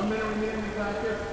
1 minute remaining, practice.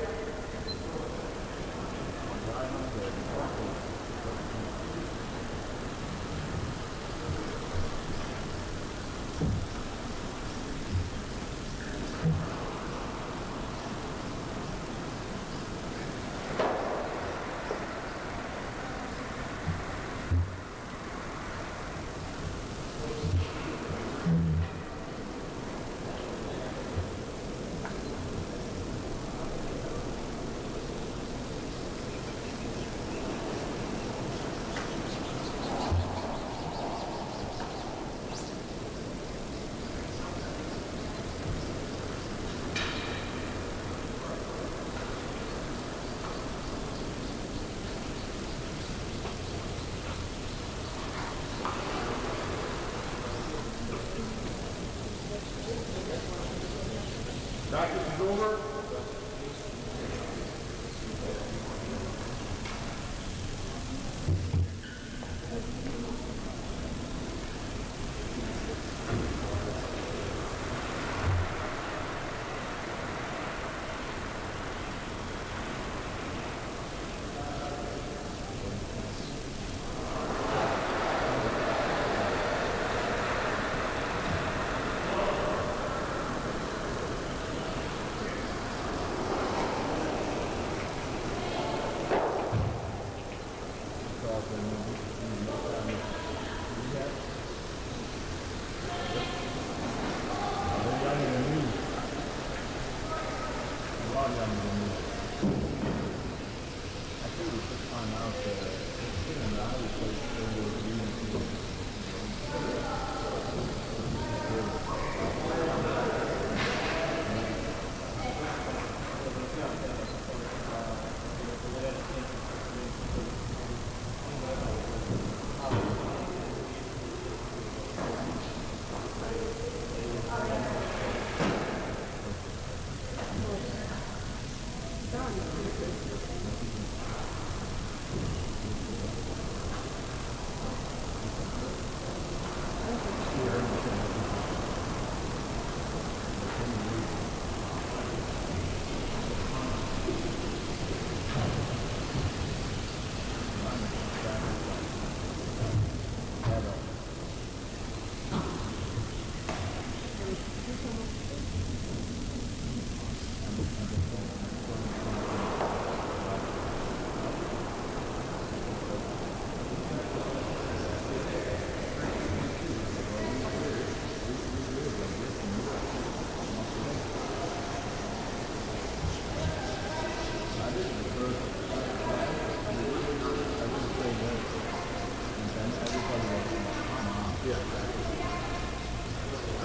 Practice is over.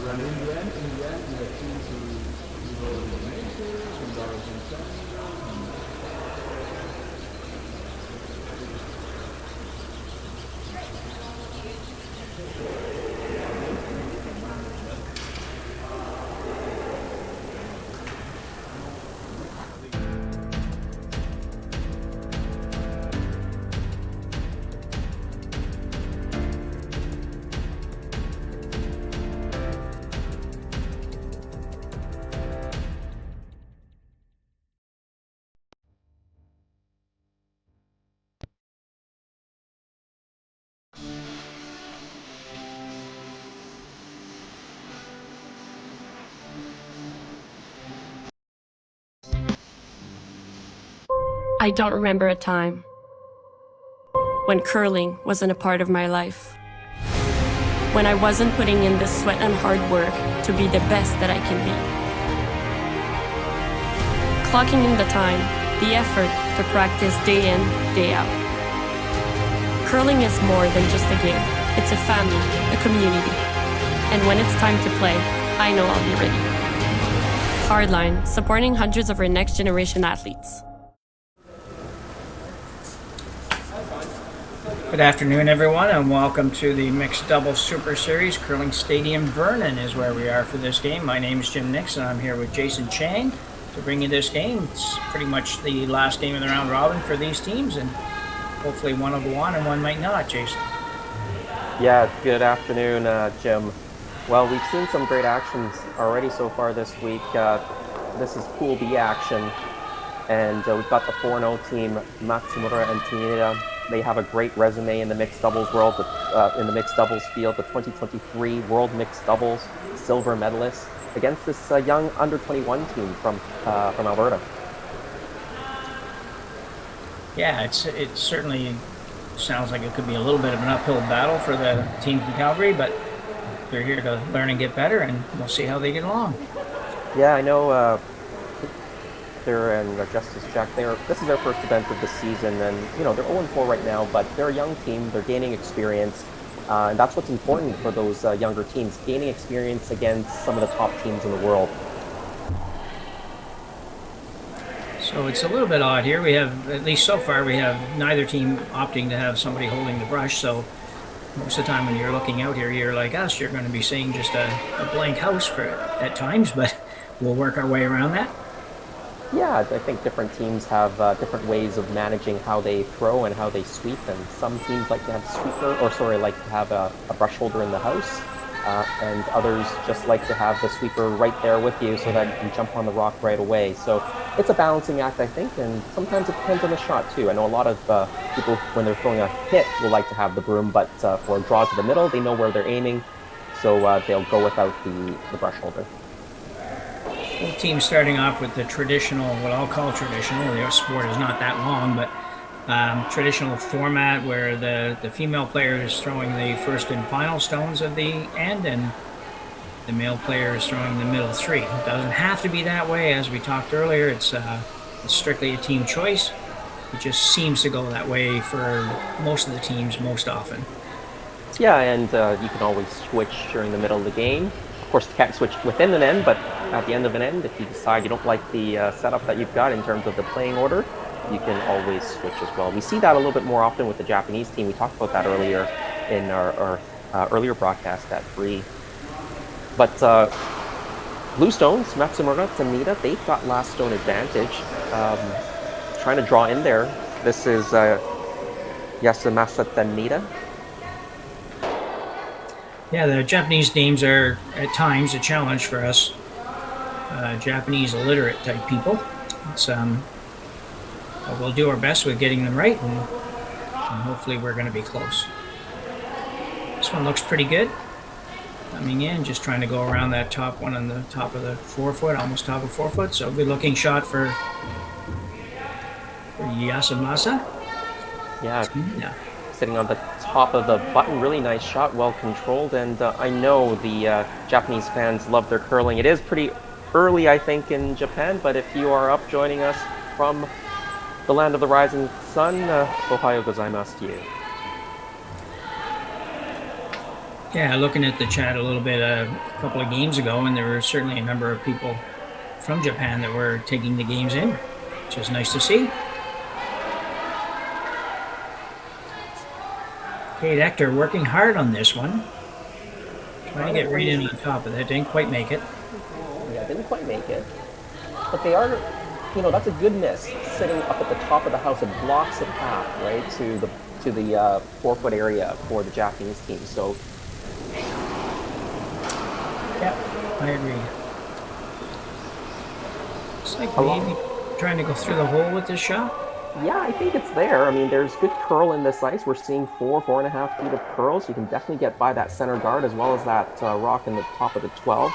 And in the end, we have seen to go to the majors and dollars and cents. I don't remember a time when curling wasn't a part of my life. When I wasn't putting in the sweat and hard work to be the best that I can be. Clocking in the time, the effort to practice day in, day out. Curling is more than just a game. It's a family, a community. And when it's time to play, I know I'll be ready. Hardline, supporting hundreds of our next generation athletes. Good afternoon, everyone, and welcome to the Mixed Doubles Super Series. Curling Stadium Vernon is where we are for this game. My name is Jim Nix, and I'm here with Jason Chang to bring you this game. It's pretty much the last game of the round robin for these teams, and hopefully one will go on and one might not, Jason. Yeah, good afternoon, Jim. Well, we've seen some great actions already so far this week. This is Pool B action, and we've got the 4-0 team, Matsumura and Tanida. They have a great resume in the mixed doubles world, in the mixed doubles field. The 2023 World Mixed Doubles silver medalist against this young under-21 team from Alberta. Yeah, it certainly sounds like it could be a little bit of an uphill battle for the team from Calgary, but they're here to learn and get better, and we'll see how they get along. Yeah, I know. Victor and Justice Jacques, this is their first event of the season, and they're 0-4 right now, but they're a young team. They're gaining experience, and that's what's important for those younger teams, gaining experience against some of the top teams in the world. So it's a little bit odd here. We have, at least so far, we have neither team opting to have somebody holding the brush. So most of the time when you're looking out here, you're like us, you're going to be seeing just a blank house at times, but we'll work our way around that. Yeah, I think different teams have different ways of managing how they throw and how they sweep, and some teams like to have like to have a brush holder in the house, and others just like to have the sweeper right there with you so that you can jump on the rock right away. So it's a balancing act, I think, and sometimes it depends on the shot too. I know a lot of people, when they're throwing a hit, will like to have the broom, but for a draw to the middle, they know where they're aiming, so they'll go without the brush holder. Both teams starting off with the traditional, what I'll call traditional, the sport is not that long, but traditional format where the female player is throwing the first and final stones of the end, and the male player is throwing the middle three. It doesn't have to be that way, as we talked earlier. It's strictly a team choice. It just seems to go that way for most of the teams most often. Yeah, and you can always switch during the middle of the game. Of course, you can't switch within an end, but at the end of an end, if you decide you don't like the setup that you've got in terms of the playing order, you can always switch as well. We see that a little bit more often with the Japanese team. We talked about that earlier in our earlier broadcast at 3. But blue stones, Matsumura, Tanida, they've got last stone advantage. Trying to draw in there. This is Yasumasa, Tanida. Yeah, the Japanese names are at times a challenge for us Japanese illiterate type people. It's but we'll do our best with getting them right, and hopefully we're going to be close. This one looks pretty good. Coming in, just trying to go around that top one on the top of the 4-foot, almost top of 4-foot. So good looking shot for Yasumasa. Yeah. Sitting on the top of the button, really nice shot, well controlled, and I know the Japanese fans love their curling. It is pretty early, I think, in Japan, but if you are up joining us from the land of the rising sun, Ohayo gozaimasu to you. Yeah, looking at the chat a little bit a couple of games ago, and there were certainly a number of people from Japan that were taking the games in, which is nice to see. Okay, Ector working hard on this one. Trying to get right in on top of that. Didn't quite make it. Yeah, didn't quite make it. But they are, that's a good miss. Sitting up at the top of the house, it blocks the path, right, to the 4-foot area for the Japanese team. So. Yeah, I agree. It's like maybe trying to go through the hole with this shot. Yeah, I think it's there. I mean, there's good curl in this ice. We're seeing 4.5 feet of curl, so you can definitely get by that center guard as well as that rock in the top of the 12.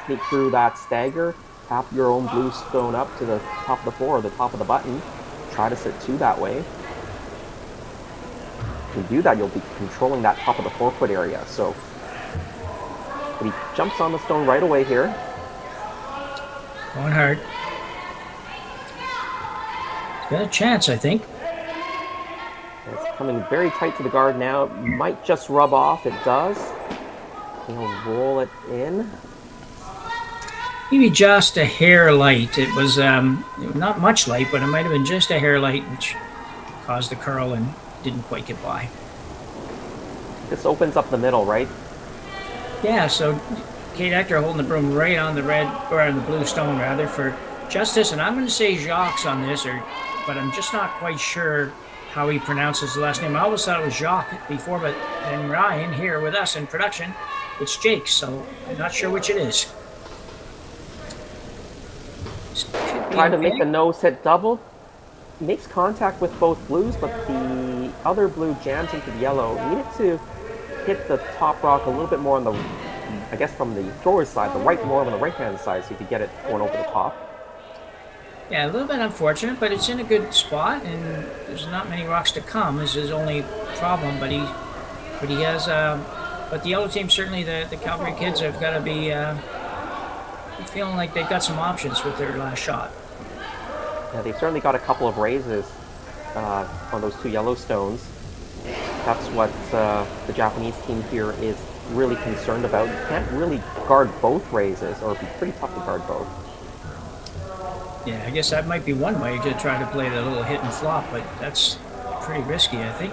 Sneak through that stagger, tap your own blue stone up to the top of the 4 or the top of the button. Try to sit 2 that way. If you do that, you'll be controlling that top of the 4-foot area. So he jumps on the stone right away here. Going hard. Got a chance, I think. It's coming very tight to the guard now. Might just rub off. It does. He'll roll it in. Maybe just a hair light. It was not much light, but it might have been just a hair light, which caused the curl and didn't quite get by. This opens up the middle, right? Yeah, so Kate Ector holding the broom right on the red, or on the blue stone rather, for Justice, and I'm going to say Jacques on this, but I'm just not quite sure how he pronounces the last name. I always thought it was Jacques before, but then Ryan here with us in production, it's Jake, so I'm not sure which it is. Could be Try to make okay. the nose hit double. Makes contact with both blues, but the other blue jams into the yellow. Needed to hit the top rock a little bit more on the, I guess from the thrower's side, more on the right-hand side, so you could get it going over the top. Yeah, a little bit unfortunate, but it's in a good spot, and there's not many rocks to come. This is his only problem, but he has. But the yellow team, certainly the Calgary kids, have got to be feeling like they've got some options with their last shot. Yeah, they've certainly got a couple of raises on those two Yellowstones. That's what the Japanese team here is really concerned about. You can't really guard both raises, or it'd be pretty tough to guard both. Yeah, I guess that might be one way to try to play the little hit and flop, but that's pretty risky, I think.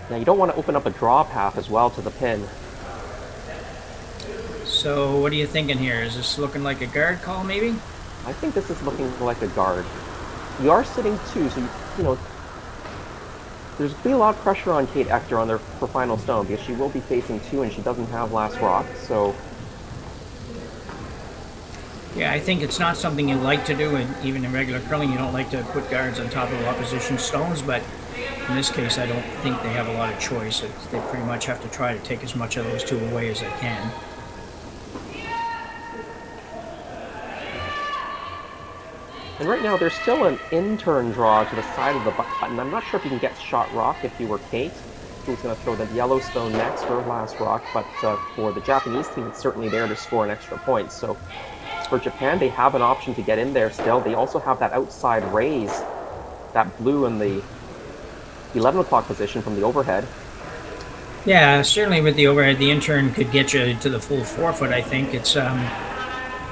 Now you don't want to open up a draw path as well to the pin. So what are you thinking here? Is this looking like a guard call, maybe? I think this is looking like a guard. You are sitting two, so you know there's going to be a lot of pressure on Kate Ector on her final stone, because she will be facing two and she doesn't have last rock, so... Yeah, I think it's not something you like to do, and even in regular curling you don't like to put guards on top of opposition stones, but in this case I don't think they have a lot of choice. They pretty much have to try to take as much of those two away as they can. And right now, there's still an in-turn draw to the side of the button. I'm not sure if you can get shot rock if you were Kate, who's going to throw the Yellowstone next, her last rock, but for the Japanese team, it's certainly there to score an extra point. So for Japan, they have an option to get in there still. They also have that outside raise, that blue in the 11 o'clock position from the overhead. Yeah, certainly with the overhead, the in-turn could get you to the full 4 foot, I think. It's...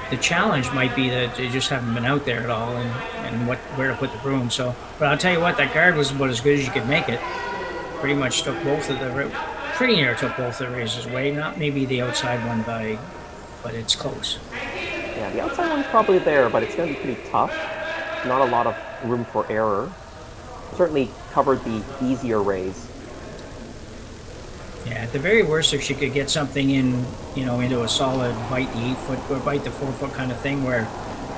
the challenge might be that they just haven't been out there at all, and where to put the broom. So, but I'll tell you what, that guard was about as good as you could make it. Pretty much took pretty near took both the raises away. Not maybe the outside one but it's close. Yeah, the outside one's probably there, but it's going to be pretty tough. Not a lot of room for error. Certainly covered the easier raise. Yeah, at the very worst, if she could get something in, into a solid bite the 8 foot or bite the 4 foot kind of thing, where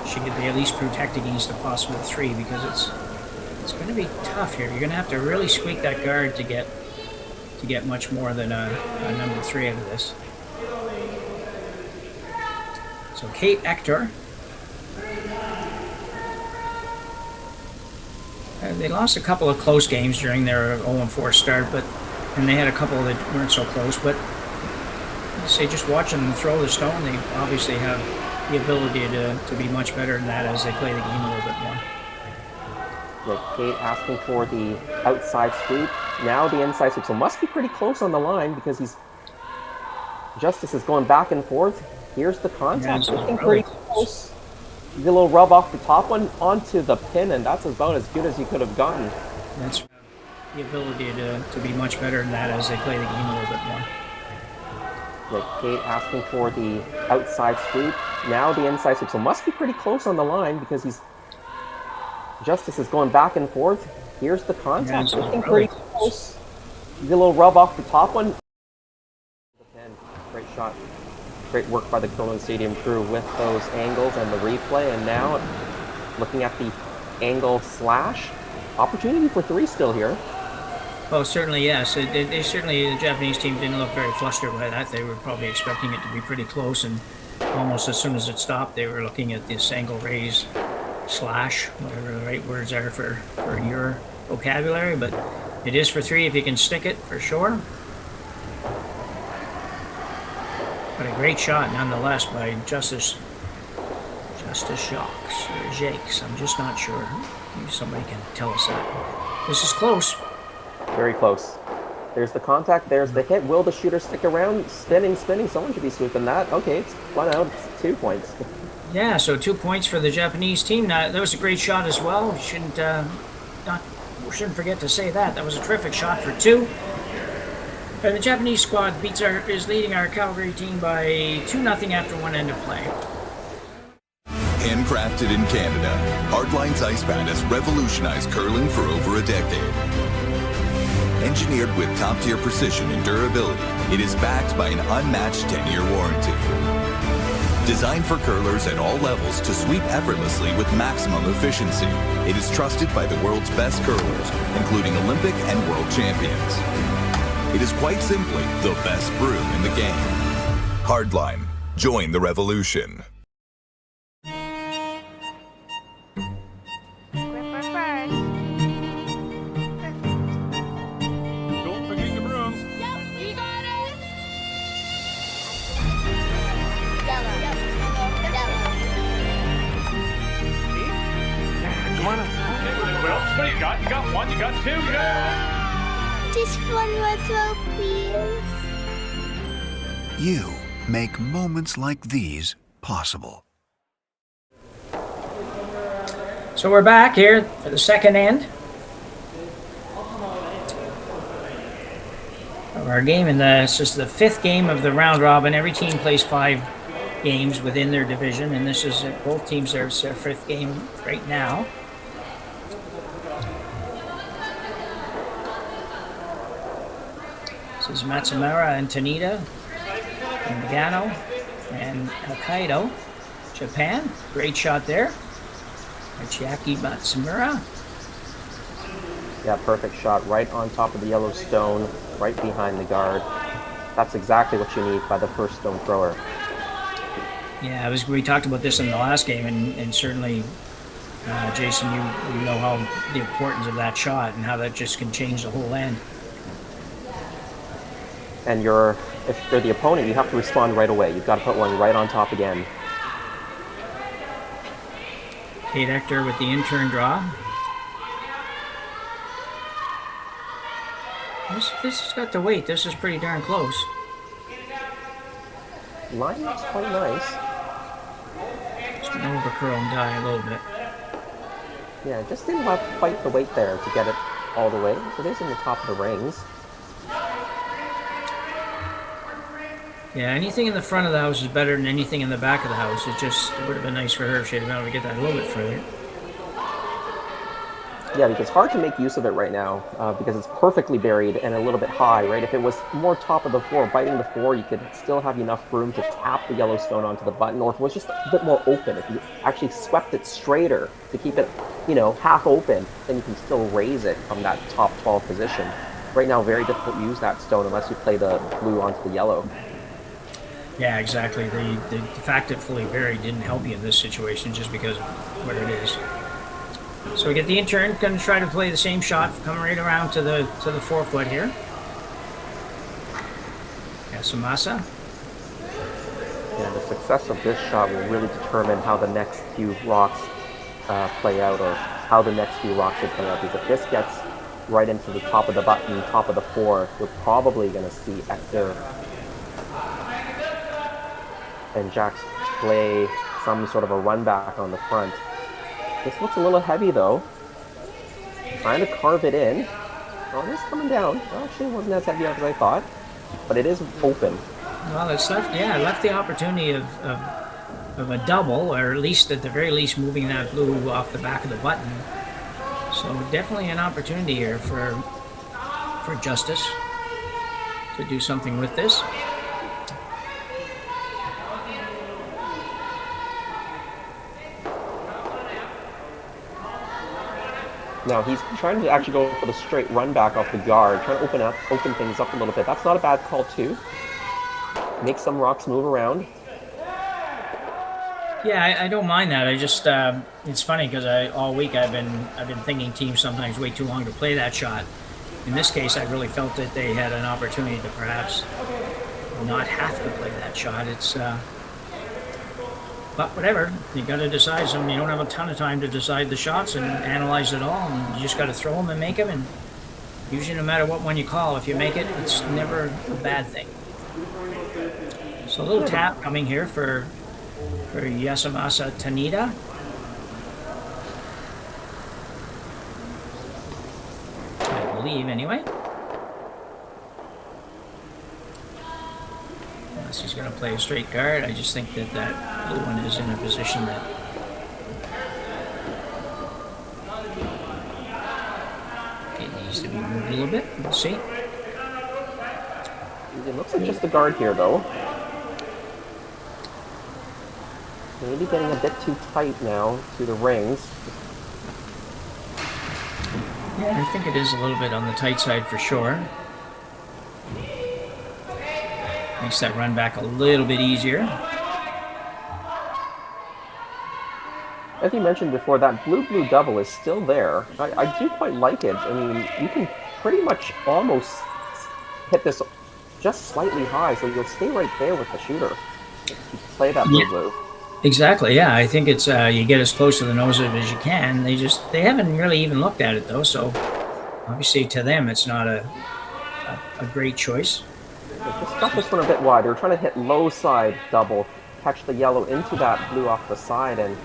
she could be at least protect against a possible 3, because it's going to be tough here. You're going to have to really squeak that guard to get much more than a number 3 out of this. So Kate Ector. They lost a couple of close games during their 0-4 start, and they had a couple that weren't so close, but I'd say just watching them throw the stone, they obviously have the ability to be much better than that as they play the game a little bit more. Yeah, Kate asking for the outside sweep. Now the inside sweep, so must be pretty close on the line, because Justice is going back and forth. Here's the contact, looking pretty close. Get a little rub off the top one onto the pin, and that's about as good as you could have gotten. That's the ability to be much better than that as they play the game a little bit more. Yeah, Kate asking for the outside sweep. Now the inside sweep, so must be pretty close on the line, because Justice is going back and forth. Here's the contact, looking pretty close. Get a little rub off the top one. Great shot. Great work by the Curling Stadium crew with those angles and the replay. And now, looking at the angle slash, opportunity for 3 still here. Oh, certainly, yes. They certainly, the Japanese team didn't look very flustered by that. They were probably expecting it to be pretty close, and almost as soon as it stopped, they were looking at this angle raise slash, whatever the right words are for your vocabulary, but it is for 3 if you can stick it, for sure. But a great shot, nonetheless, by Justice Jacques, or Jacques. I'm just not sure. Maybe somebody can tell us that. This is close. Very close. There's the contact, there's the hit. Will the shooter stick around? Spinning. Someone should be sweeping that. Okay, it's flat out. It's 2 points. Yeah, so 2 points for the Japanese team. Now, that was a great shot as well. We shouldn't forget to say that. That was a terrific shot for 2. And the Japanese squad is leading our Calgary team by 2-0 after 1 end of play. Handcrafted in Canada, Hardline's Ice Band has revolutionized curling for over a decade. Engineered with top-tier precision and durability, it is backed by an unmatched 10-year warranty. Designed for curlers at all levels to sweep effortlessly with maximum efficiency, it is trusted by the world's best curlers, including Olympic and world champions. It is quite simply the best broom in the game. Hardline. Join the revolution. Gripper first. Don't forget your brooms. Yep, you got it. Yellow. Come on up. Okay, well, what do you got? You got one, you got two, you got... Just one more throw, please. You make moments like these possible. So we're back here for the second end of our game, and this is the fifth game of the round robin. Every team plays 5 games within their division, and this is both teams. There's their fifth game right now. This is Matsumura and Tanida, and Nagano, and Hokkaido, Japan. Great shot there. Chiaki Matsumura. Yeah, perfect shot right on top of the yellow stone, right behind the guard. That's exactly what you need by the first stone thrower. Yeah, we talked about this in the last game, and certainly, Jason, you know how the importance of that shot and how that just can change the whole end. And if you're the opponent, you have to respond right away. You've got to put one right on top again. Ector with the in-turn draw. This has got to wait. This is pretty darn close. Line looks quite nice. Just going to overcurl and die a little bit. Yeah, just didn't have quite the weight there to get it all the way. It is in the top of the rings. Yeah, anything in the front of the house is better than anything in the back of the house. It would have been nice for her if she had been able to get that a little bit further. Yeah, because it's hard to make use of it right now because it's perfectly buried and a little bit high, right? If it was more top of the floor, biting the floor, you could still have enough room to tap the yellow stone onto the button, or if it was just a bit more open, if you actually swept it straighter to keep it, half open, then you can still raise it from that top 12 position. Right now, very difficult to use that stone unless you play the blue onto the yellow. Yeah, exactly. The fact that fully buried didn't help you in this situation just because of where it is. So we get the in-turn, going to try to play the same shot, come right around to the 4-foot here. Yasumasa. Yeah, the success of this shot will really determine how the next few rocks play out, or how the next few rocks will play out. Because if this gets right into the top of the button, top of the 4, you're probably going to see Ector and Jacques play some sort of a run back on the front. This looks a little heavy though. Trying to carve it in. Oh, it is coming down. Well, actually, it wasn't as heavy as I thought, but it is open. Well, it left the opportunity of a double, or at least at the very least moving that blue off the back of the button. So definitely an opportunity here for Justice to do something with this. Now he's trying to actually go for the straight run back off the guard, trying to open things up a little bit. That's not a bad call too. Make some rocks move around. Yeah, I don't mind that. I just it's funny because all week I've been thinking teams sometimes wait too long to play that shot. In this case, I really felt that they had an opportunity to perhaps not have to play that shot. But whatever, you got to decide something. You don't have a ton of time to decide the shots and analyze it all, and you just got to throw them and make them. And usually, no matter what one you call, if you make it, it's never a bad thing. So a little tap coming here for Yasumasa Tanida. I believe, anyway. Unless he's going to play a straight guard, I just think that blue one is in a position that it needs to be moved a little bit. We'll see. It looks like just the guard here, though. Maybe getting a bit too tight now to the rings. Yeah, I think it is a little bit on the tight side for sure. Makes that run back a little bit easier. As you mentioned before, that blue-blue double is still there. I do quite like it. I mean, you can pretty much almost hit this just slightly high, so you'll stay right there with the shooter. You play that blue-blue. Exactly, yeah. I think it's you get as close to the nose of it as you can. They haven't really even looked at it though, so obviously to them it's not a great choice. Just got this one a bit wide. They were trying to hit low side double, catch the yellow into that blue off the side, and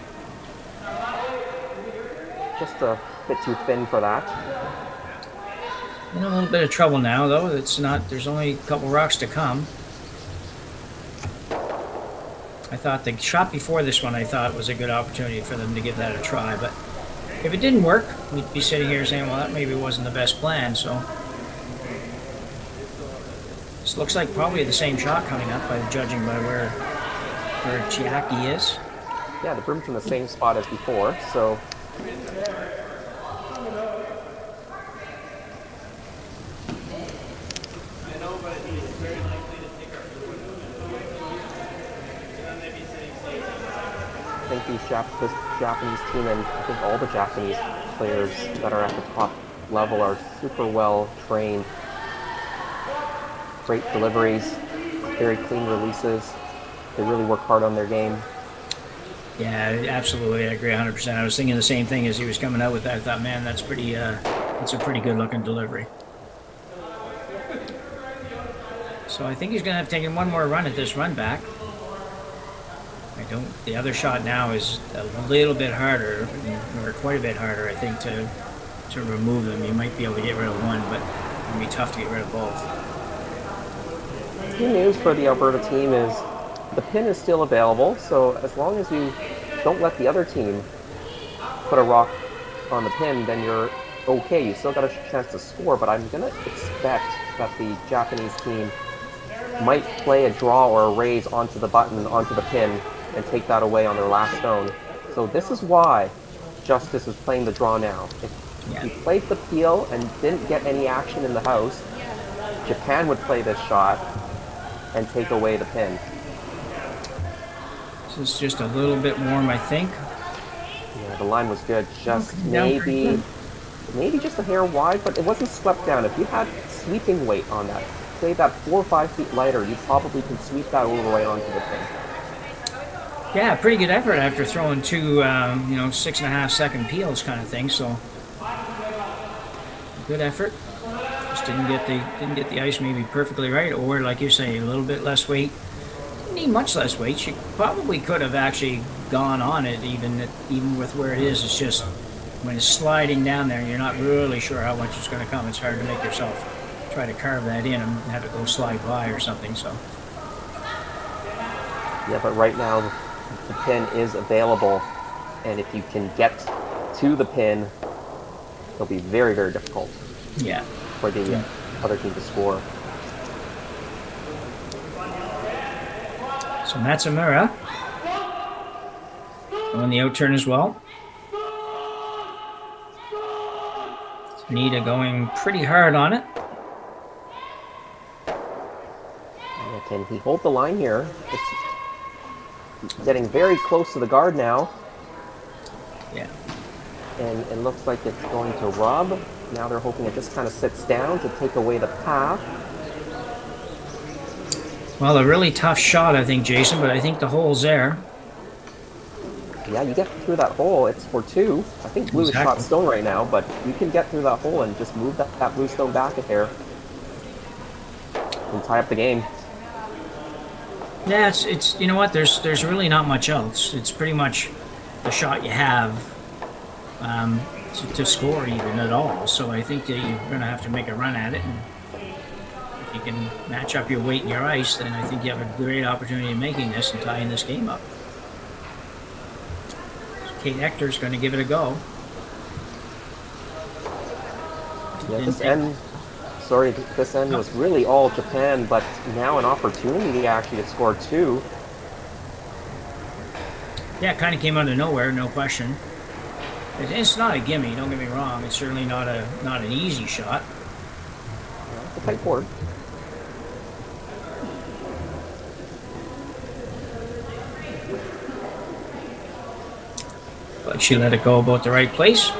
just a bit too thin for that. In a little bit of trouble now though. There's only a couple rocks to come. I thought the shot before this one, I thought was a good opportunity for them to give that a try, but if it didn't work, we'd be sitting here saying, well, that maybe wasn't the best plan, so. This looks like probably the same shot coming up, judging by where Chiaki is. Yeah, the broom's in the same spot as before, so. I think this Japanese team, and I think all the Japanese players that are at the top level are super well trained. Great deliveries, very clean releases. They really work hard on their game. Yeah, absolutely. I agree 100%. I was thinking the same thing as he was coming out with that. I thought, man, that's a pretty good looking delivery. So I think he's going to have taken one more run at this run back. The other shot now is a little bit harder, or quite a bit harder, I think, to remove them. You might be able to get rid of one, but it would be tough to get rid of both. Good news for the Alberta team is the pin is still available, so as long as you don't let the other team put a rock on the pin, then you're okay. You still got a chance to score, but I'm going to expect that the Japanese team might play a draw or a raise onto the button, onto the pin, and take that away on their last stone. So this is why Justice is playing the draw now. If he played the peel and didn't get any action in the house, Japan would play this shot and take away the pin. This is just a little bit warm, I think. Yeah, the line was good. Just maybe just a hair wide, but it wasn't swept down. If you had sweeping weight on that, say that 4 or 5 feet lighter, you probably can sweep that over right onto the pin. Yeah, pretty good effort after throwing two, 6.5 second peels kind of thing. So good effort. Just didn't get the ice maybe perfectly right, or like you say, a little bit less weight. Didn't need much less weight. She probably could have actually gone on it, even with where it is. It's just when it's sliding down there, you're not really sure how much it's going to come. It's hard to make yourself try to carve that in and have it go slide by or something. So. Yeah, but right now the pin is available, and if you can get to the pin, it'll be very, very difficult. Yeah. For the other team to score. So Matsumura on the out turn as well. Tanida going pretty hard on it. Can he hold the line here? It's getting very close to the guard now. Yeah. And it looks like it's going to rub. Now they're hoping it just kind of sits down to take away the path. Well, a really tough shot, I think, Jason, but I think the hole's there. Yeah, you get through that hole, it's for 2. I think blue is shot stone right now, but you can get through that hole and just move that blue stone back a hair and tie up the game. Yeah, it's you know what? There's really not much else. It's pretty much the shot you have to score even at all. So I think that you're going to have to make a run at it. And if you can match up your weight and your ice, then I think you have a great opportunity of making this and tying this game up. So Kate Ector's going to give it a go. Yeah, this end was really all Japan, but now an opportunity actually to score 2. Yeah, it kind of came out of nowhere, no question. It's not a gimme, don't get me wrong. It's certainly not an easy shot. It's a tight board. But she let it go about the right place.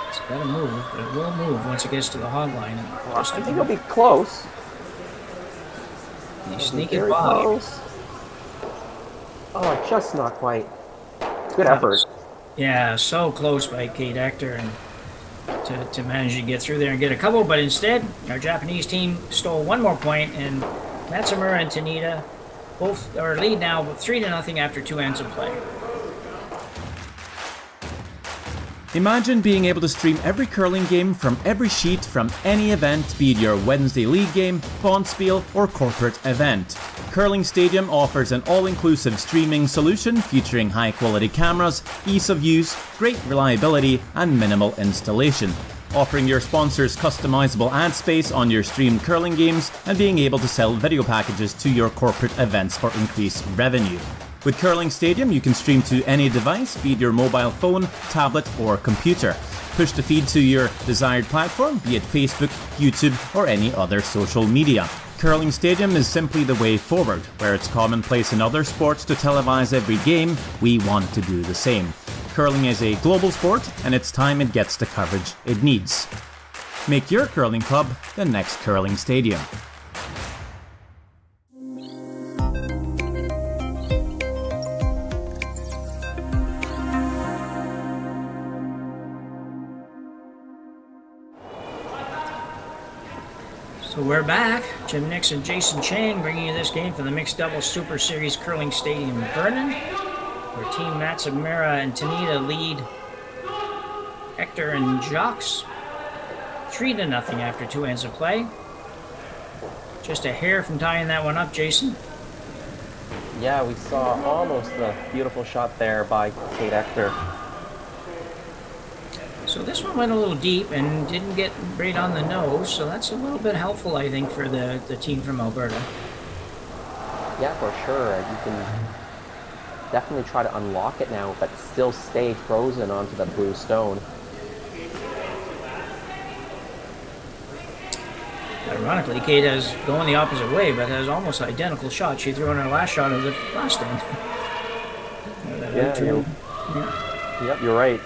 It's got to move, but it will move once it gets to the hog line. Well, I think it'll be close. You sneak it Very by. close. Oh, just not quite. Good effort. Yeah, so close by Kate Ector and to manage to get through there and get a couple, but instead our Japanese team stole one more point, and Matsumura and Tanida both are lead now 3-0 after 2 ends of play. Imagine being able to stream every curling game from every sheet from any event, be it your Wednesday league game, bonspiel, or corporate event. Curling Stadium offers an all-inclusive streaming solution featuring high-quality cameras, ease of use, great reliability, and minimal installation. Offering your sponsors customizable ad space on your streamed curling games and being able to sell video packages to your corporate events for increased revenue. With Curling Stadium, you can stream to any device, be it your mobile phone, tablet, or computer. Push the feed to your desired platform, be it Facebook, YouTube, or any other social media. Curling Stadium is simply the way forward. Where it's commonplace in other sports to televise every game, we want to do the same. Curling is a global sport, and it's time it gets the coverage it needs. Make your curling club the next Curling Stadium. So we're back. Jim Nix and Jason Chang bringing you this game for the Mixed Doubles Super Series Curling Stadium Vernon, where Team Matsumura and Tanida lead Ector and Jacques 3-0 after 2 ends of play. Just a hair from tying that one up, Jason. Yeah, we saw almost a beautiful shot there by Kate Ector. So this one went a little deep and didn't get right on the nose, so that's a little bit helpful, I think, for the team from Alberta. Yeah, for sure. You can definitely try to unlock it now, but still stay frozen onto the blue stone. Ironically, Kate has going the opposite way, but has almost identical shot she threw on her last shot of the last end. Yep, you're right.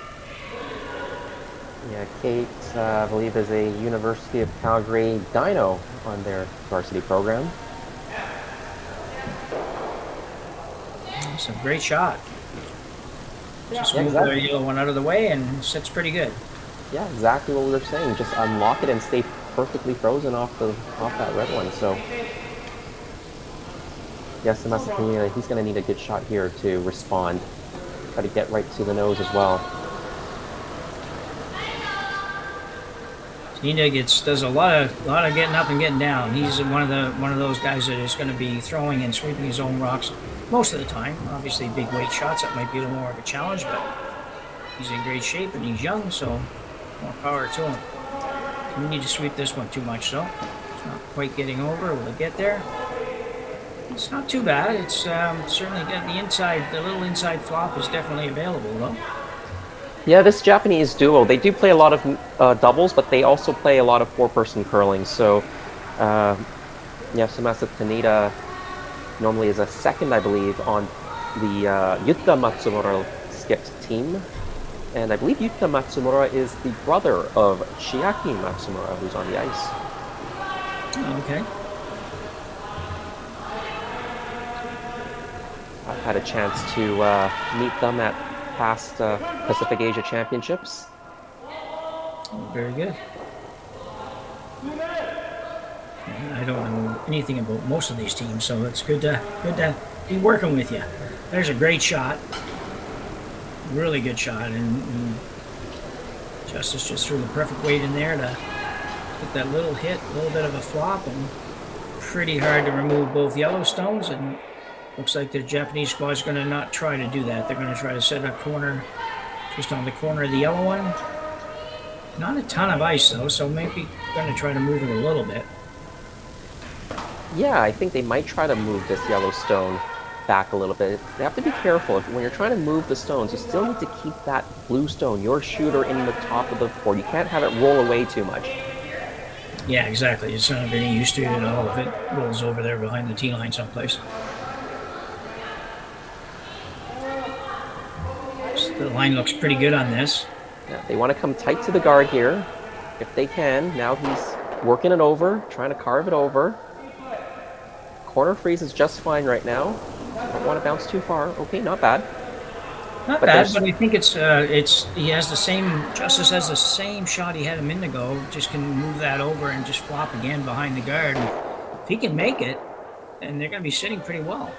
Yeah, Kate, I believe, is a University of Calgary Dino on their varsity program. It's a great shot. Just Yeah, move exactly. the yellow one out of the way and sits pretty good. Yeah, exactly what we were saying. Just unlock it and stay perfectly frozen off that red one. So, Yasumasa, he's going to need a good shot here to respond. Try to get right to the nose as well. Tanida does a lot of getting up and getting down. He's one of those guys that is going to be throwing and sweeping his own rocks most of the time. Obviously, big weight shots that might be a little more of a challenge, but he's in great shape and he's young, so more power to him. We need to sweep this one too much, though. It's not quite getting over. Will it get there? It's not too bad. It's certainly got the inside. The little inside flop is definitely available, though. Yeah, this Japanese duo, they do play a lot of doubles, but they also play a lot of four-person curling. So, Yasumasa Tanida normally is a second, I believe, on the Yutta Matsumura skipped team. And I believe Yutta Matsumura is the brother of Chiaki Matsumura, who's on the ice. Okay. I've had a chance to meet them at past Pacific Asia Championships. Oh, very good. I don't know anything about most of these teams, so it's good to be working with you. There's a great shot, really good shot, and Justice just threw the perfect weight in there to get that little hit, a little bit of a flop, and pretty hard to remove both Yellowstones. And looks like the Japanese squad is going to not try to do that. They're going to try to set a corner just on the corner of the yellow one. Not a ton of ice, though, so maybe going to try to move it a little bit. Yeah, I think they might try to move this yellow stone back a little bit. They have to be careful. When you're trying to move the stones, you still need to keep that blue stone, your shooter, in the top of the board. You can't have it roll away too much. Yeah, exactly. It's not getting used to it at all if it rolls over there behind the tee line someplace. So the line looks pretty good on this. Yeah, they want to come tight to the guard here, if they can. Now he's working it over, trying to carve it over. Corner freeze is just fine right now. Don't want to bounce too far. Okay, not bad. Not bad, but I think it's he has the same. Justice has the same shot he had a minute ago. Just can move that over and just flop again behind the guard. If he can make it, then they're going to be sitting pretty well.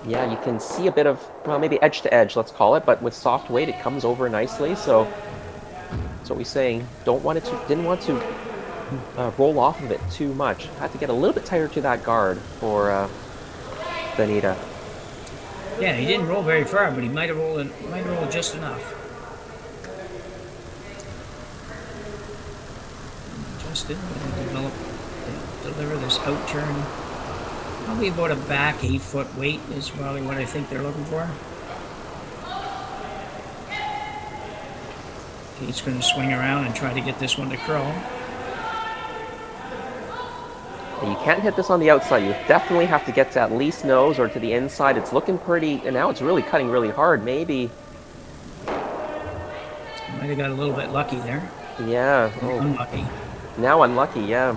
Yeah, you can see a bit of, well, maybe edge to edge, let's call it, but with soft weight, it comes over nicely. So that's what we're saying. Didn't want to roll off of it too much. Had to get a little bit tighter to that guard for Tanida. Yeah, he didn't roll very far, but he might have rolled just enough. Just didn't deliver this out turn. Probably about a back 8-foot weight is probably what I think they're looking for. Okay, he's going to swing around and try to get this one to curl. And you can't hit this on the outside. You definitely have to get to at least nose or to the inside. It's looking pretty, and now it's really cutting really hard. Maybe. Might have got a little bit lucky there. Yeah. Unlucky. Now unlucky, yeah.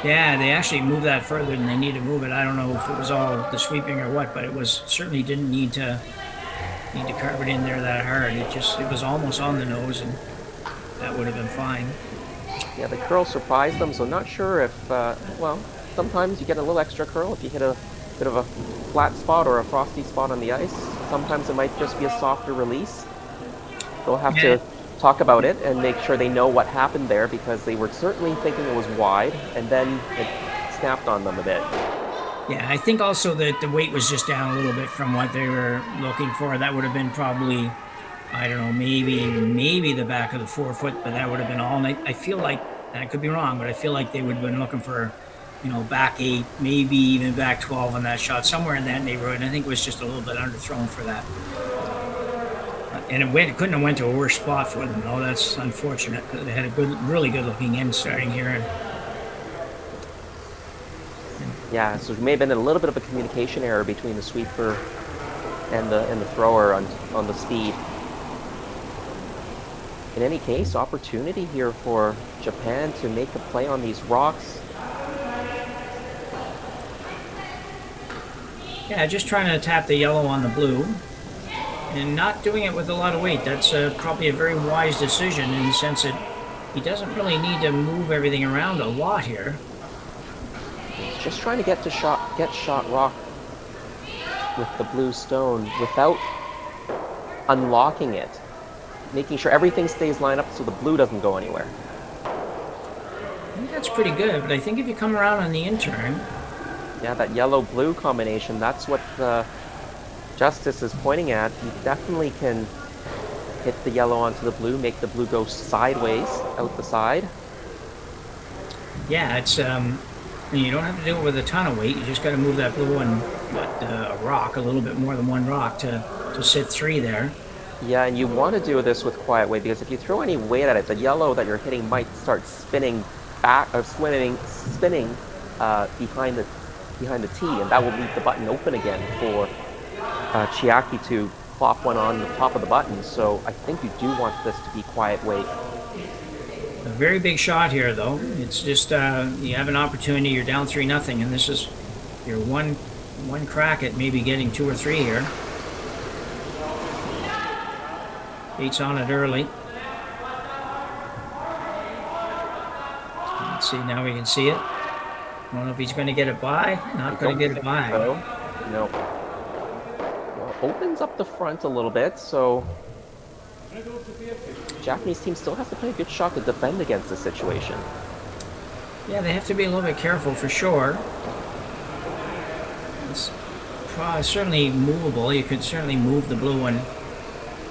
Yeah, they actually moved that further than they need to move it. I don't know if it was all the sweeping or what, but it was certainly didn't need to carve it in there that hard. It was almost on the nose, and that would have been fine. Yeah, the curl surprised them, so not sure if, well, sometimes you get a little extra curl if you hit a bit of a flat spot or a frosty spot on the ice. Sometimes it might just be a softer release. They'll have to talk about it and make sure they know what happened there, because they were certainly thinking it was wide, and then it snapped on them a bit. Yeah, I think also that the weight was just down a little bit from what they were looking for. That would have been probably, I don't know, maybe the back of the 4 foot, but that would have been all. And I feel like, and I could be wrong, but I feel like they would have been looking for, back 8, maybe even back 12 on that shot, somewhere in that neighborhood. And I think it was just a little bit underthrown for that. And it couldn't have went to a worse spot for them. No, that's unfortunate, because they had a really good looking end starting here. Yeah, so there may have been a little bit of a communication error between the sweeper and the thrower on the speed. In any case, opportunity here for Japan to make a play on these rocks. Yeah, just trying to tap the yellow on the blue. And not doing it with a lot of weight. That's probably a very wise decision, in the sense that he doesn't really need to move everything around a lot here. He's just trying to get shot rock with the blue stone without unlocking it, making sure everything stays lined up so the blue doesn't go anywhere. I think that's pretty good, but I think if you come around on the in-turn... Yeah, that yellow-blue combination, that's what Justice is pointing at. You definitely can hit the yellow onto the blue, make the blue go sideways out the side. Yeah, it's you don't have to do it with a ton of weight. You just got to move that blue one, a rock, a little bit more than one rock to sit 3 there. Yeah, and you want to do this with quiet weight, because if you throw any weight at it, the yellow that you're hitting might start spinning back, or spinning behind the tee, and that will leave the button open again for Chiaki to plop one on the top of the button. So I think you do want this to be quiet weight. A very big shot here, though. It's just you have an opportunity. You're down 3-0, and this is your one crack at maybe getting 2 or 3 here. Bates on it early. Let's see, now we can see it. I don't know if he's going to get it by. Not going to get it by. No. Well, opens up the front a little bit, so Japanese team still has to play a good shot to defend against this situation. Yeah, they have to be a little bit careful for sure. It's certainly movable. You could certainly move the blue one,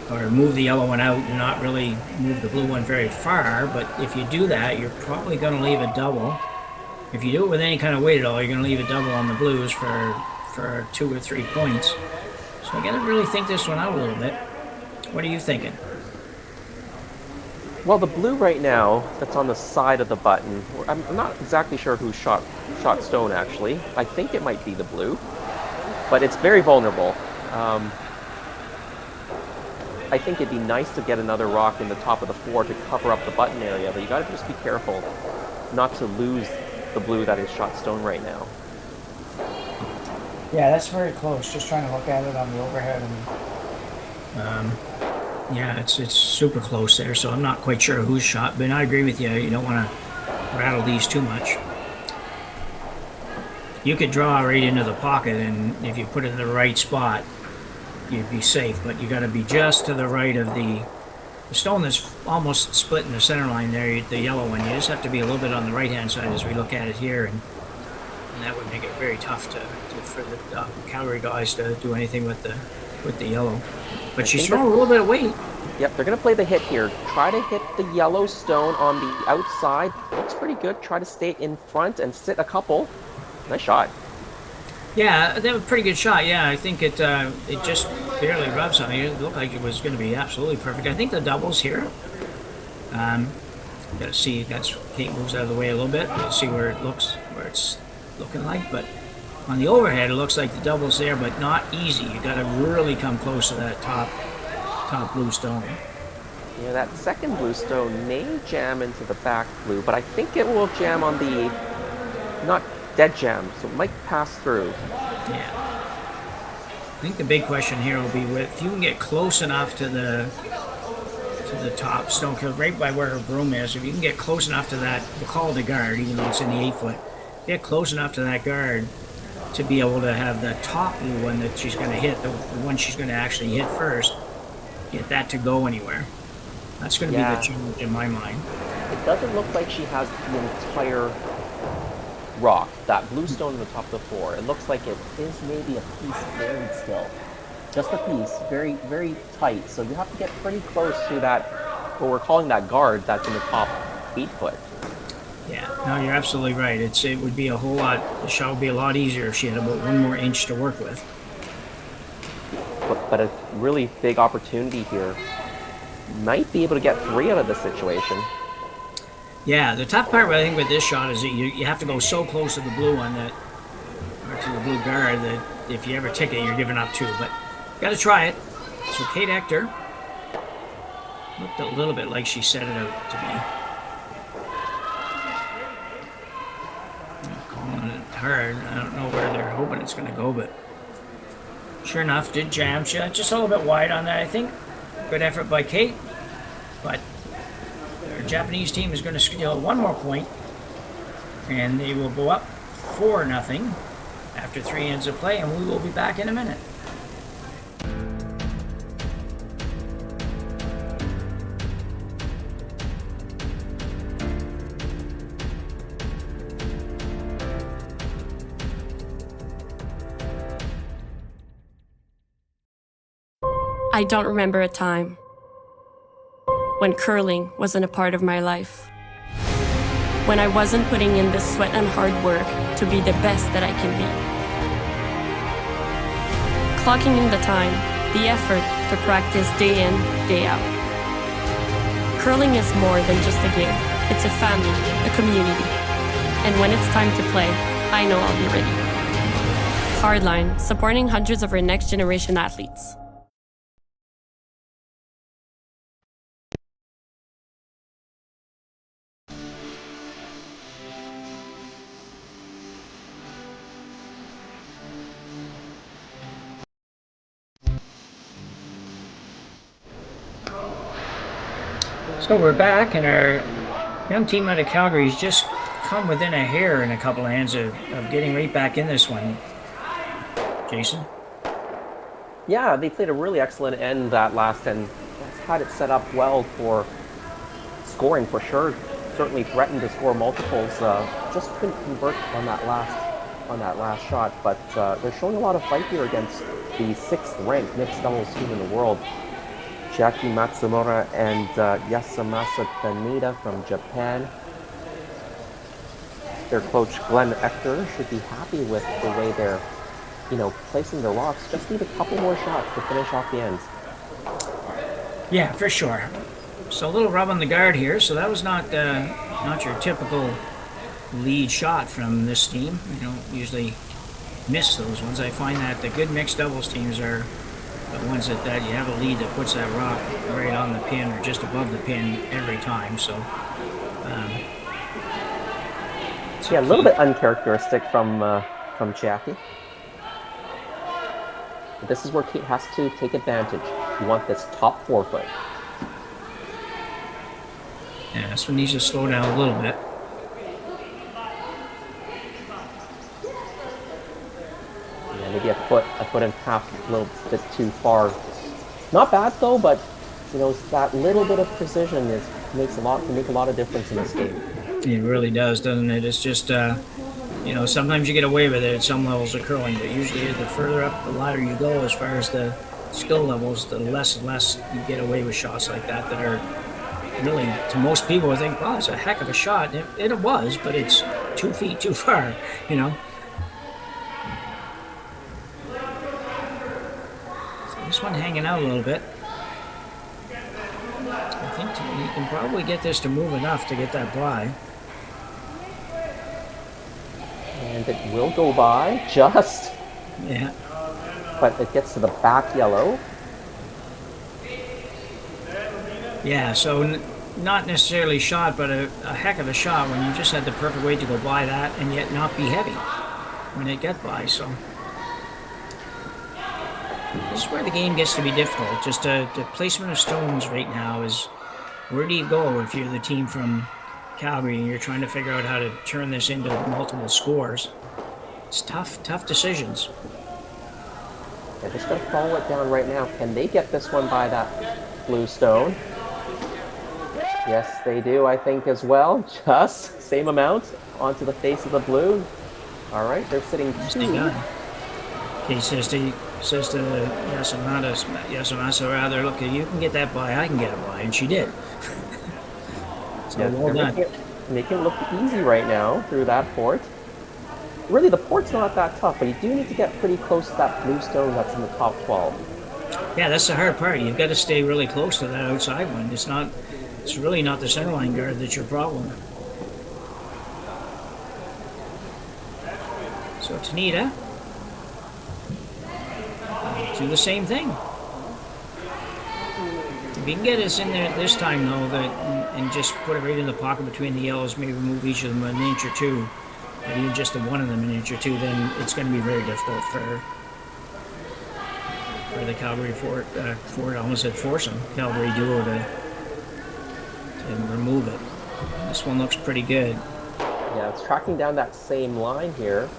or move the yellow one out and not really move the blue one very far, but if you do that, you're probably going to leave a double. If you do it with any kind of weight at all, you're going to leave a double on the blues for 2 or 3 points. So I got to really think this one out a little bit. What are you thinking? Well, the blue right now, that's on the side of the button, I'm not exactly sure who shot stone, actually. I think it might be the blue, but it's very vulnerable. I think it'd be nice to get another rock in the top of the floor to cover up the button area, but you gotta just be careful not to lose the blue that is shot stone right now. Yeah, that's very close. Just trying to look at it on the overhead, and yeah, it's super close there. So I'm not quite sure who's shot, but I agree with you. You don't want to rattle these too much. You could draw right into the pocket, and if you put it in the right spot, you'd be safe. But you got to be just to the right of the stone that's almost split in the center line there, the yellow one. You just have to be a little bit on the right-hand side as we look at it here, and that would make it very tough for the Calgary guys to do anything with the yellow. But she's throwing a little bit of weight. Yep, they're going to play the hit here. Try to hit the yellow stone on the outside. Looks pretty good. Try to stay in front and sit a couple. Nice shot. Yeah, that was a pretty good shot. Yeah, I think it just barely rubbed something. It looked like it was going to be absolutely perfect. I think the doubles here. Gotta see. That's Kate moves out of the way a little bit. Let's see where it's looking like. But on the overhead, it looks like the double's there, but not easy. You got to really come close to that top blue stone. Yeah, that second blue stone may jam into the back blue, but I think it will jam on the not dead jam, so it might pass through. Yeah. I think the big question here will be if you can get close enough to the top stone, right by where her broom is. If you can get close enough to that, we'll call it a guard, even though it's in the 8-foot. Get close enough to that guard to be able to have the top blue one that she's going to hit, the one she's going to actually hit first, get that to go anywhere. That's going to be the challenge in my mind. It doesn't look like she has the entire rock, that blue stone on the top of the floor. It looks like it is maybe a piece buried still. Just a piece, very, very tight. So you have to get pretty close to that, what we're calling that guard that's in the top 8-foot. Yeah, no, you're absolutely right. It would be a whole lot, the shot would be a lot easier if she had about 1 more inch to work with. But a really big opportunity here. Might be able to get 3 out of this situation. Yeah, the tough part, I think, with this shot is that you have to go so close to the blue one or to the blue guard, that if you ever tick it, you're giving up 2. But you got to try it. So Kate Ector looked a little bit like she set it out to me. I'm calling it hard. I don't know where they're hoping it's going to go, but sure enough, did jam. Just a little bit wide on that, I think. Good effort by Kate, but their Japanese team is going to steal 1 more point, and they will go up 4-0 after 3 ends of play, and we will be back in a minute. I don't remember a time when curling wasn't a part of my life. When I wasn't putting in the sweat and hard work to be the best that I can be. Clocking in the time, the effort to practice day in, day out. Curling is more than just a game. It's a family, a community. And when it's time to play, I know I'll be ready. Hardline, supporting hundreds of our next generation athletes. So we're back, and our young team out of Calgary has just come within a hair in a couple of hands of getting right back in this one. Jason? Yeah, they played a really excellent end that last end. Had it set up well for scoring for sure. Certainly threatened to score multiples. Just couldn't convert on that last shot. But they're showing a lot of fight here against the 6th ranked mixed doubles team in the world. Jacques Matsumura and Yasumasa Tanida from Japan. their coach Glenn Ector should be happy with the way they're, placing the rocks. Just need a couple more shots to finish off the ends. Yeah, for sure. So a little rub on the guard here. So that was not your typical lead shot from this team. You don't usually miss those ones. I find that the good mixed doubles teams are the ones that you have a lead that puts that rock right on the pin or just above the pin every time. So yeah, a little bit uncharacteristic from Chiaki. But this is where Kate has to take advantage. You want this top 4 foot. yeah, this one needs to slow down a little bit. Yeah, maybe a foot and a half, a little bit too far. Not bad though, but that little bit of precision can make a lot of difference in this game. It really does, doesn't it? It's just sometimes you get away with it at some levels of curling, but usually the further up the ladder you go as far as the skill levels, the less and less you get away with shots like that are really, to most people, I think, wow, it's a heck of a shot. It was, but it's 2 feet too far, So this one hanging out a little bit. I think you can probably get this to move enough to get that by. And it will go by, just. Yeah. But it gets to the back yellow. Yeah, so not necessarily shot, but a heck of a shot when you just had the perfect way to go by that and yet not be heavy when it get by. So this is where the game gets to be difficult. Just the placement of stones right now is, where do you go if you're the team from Calgary and you're trying to figure out how to turn this into multiple scores? It's tough decisions. They're just going to follow it down right now. Can they get this one by that blue stone? Yes, they do, I think, as well. Just same amount onto the face of the blue. All right, they're sitting 2. Okay, says to Yasumasa, rather, look, you can get that by, I can get it by, and she did. So yeah, well done. Making it look easy right now through that port. Really, the port's not that tough, but you do need to get pretty close to that blue stone that's in the top 12. Yeah, that's the hard part. You've got to stay really close to that outside one. It's really not the centerline guard that's your problem. So Tanida, do the same thing. If we can get us in there this time, though, and just put it right in the pocket between the yellows, maybe move each of them an inch or two, or even just the one of them an inch or two, then it's going to be very difficult for the Calgary I almost said foursome, Calgary duo to remove it. This one looks pretty good. Yeah, it's tracking down that same line here.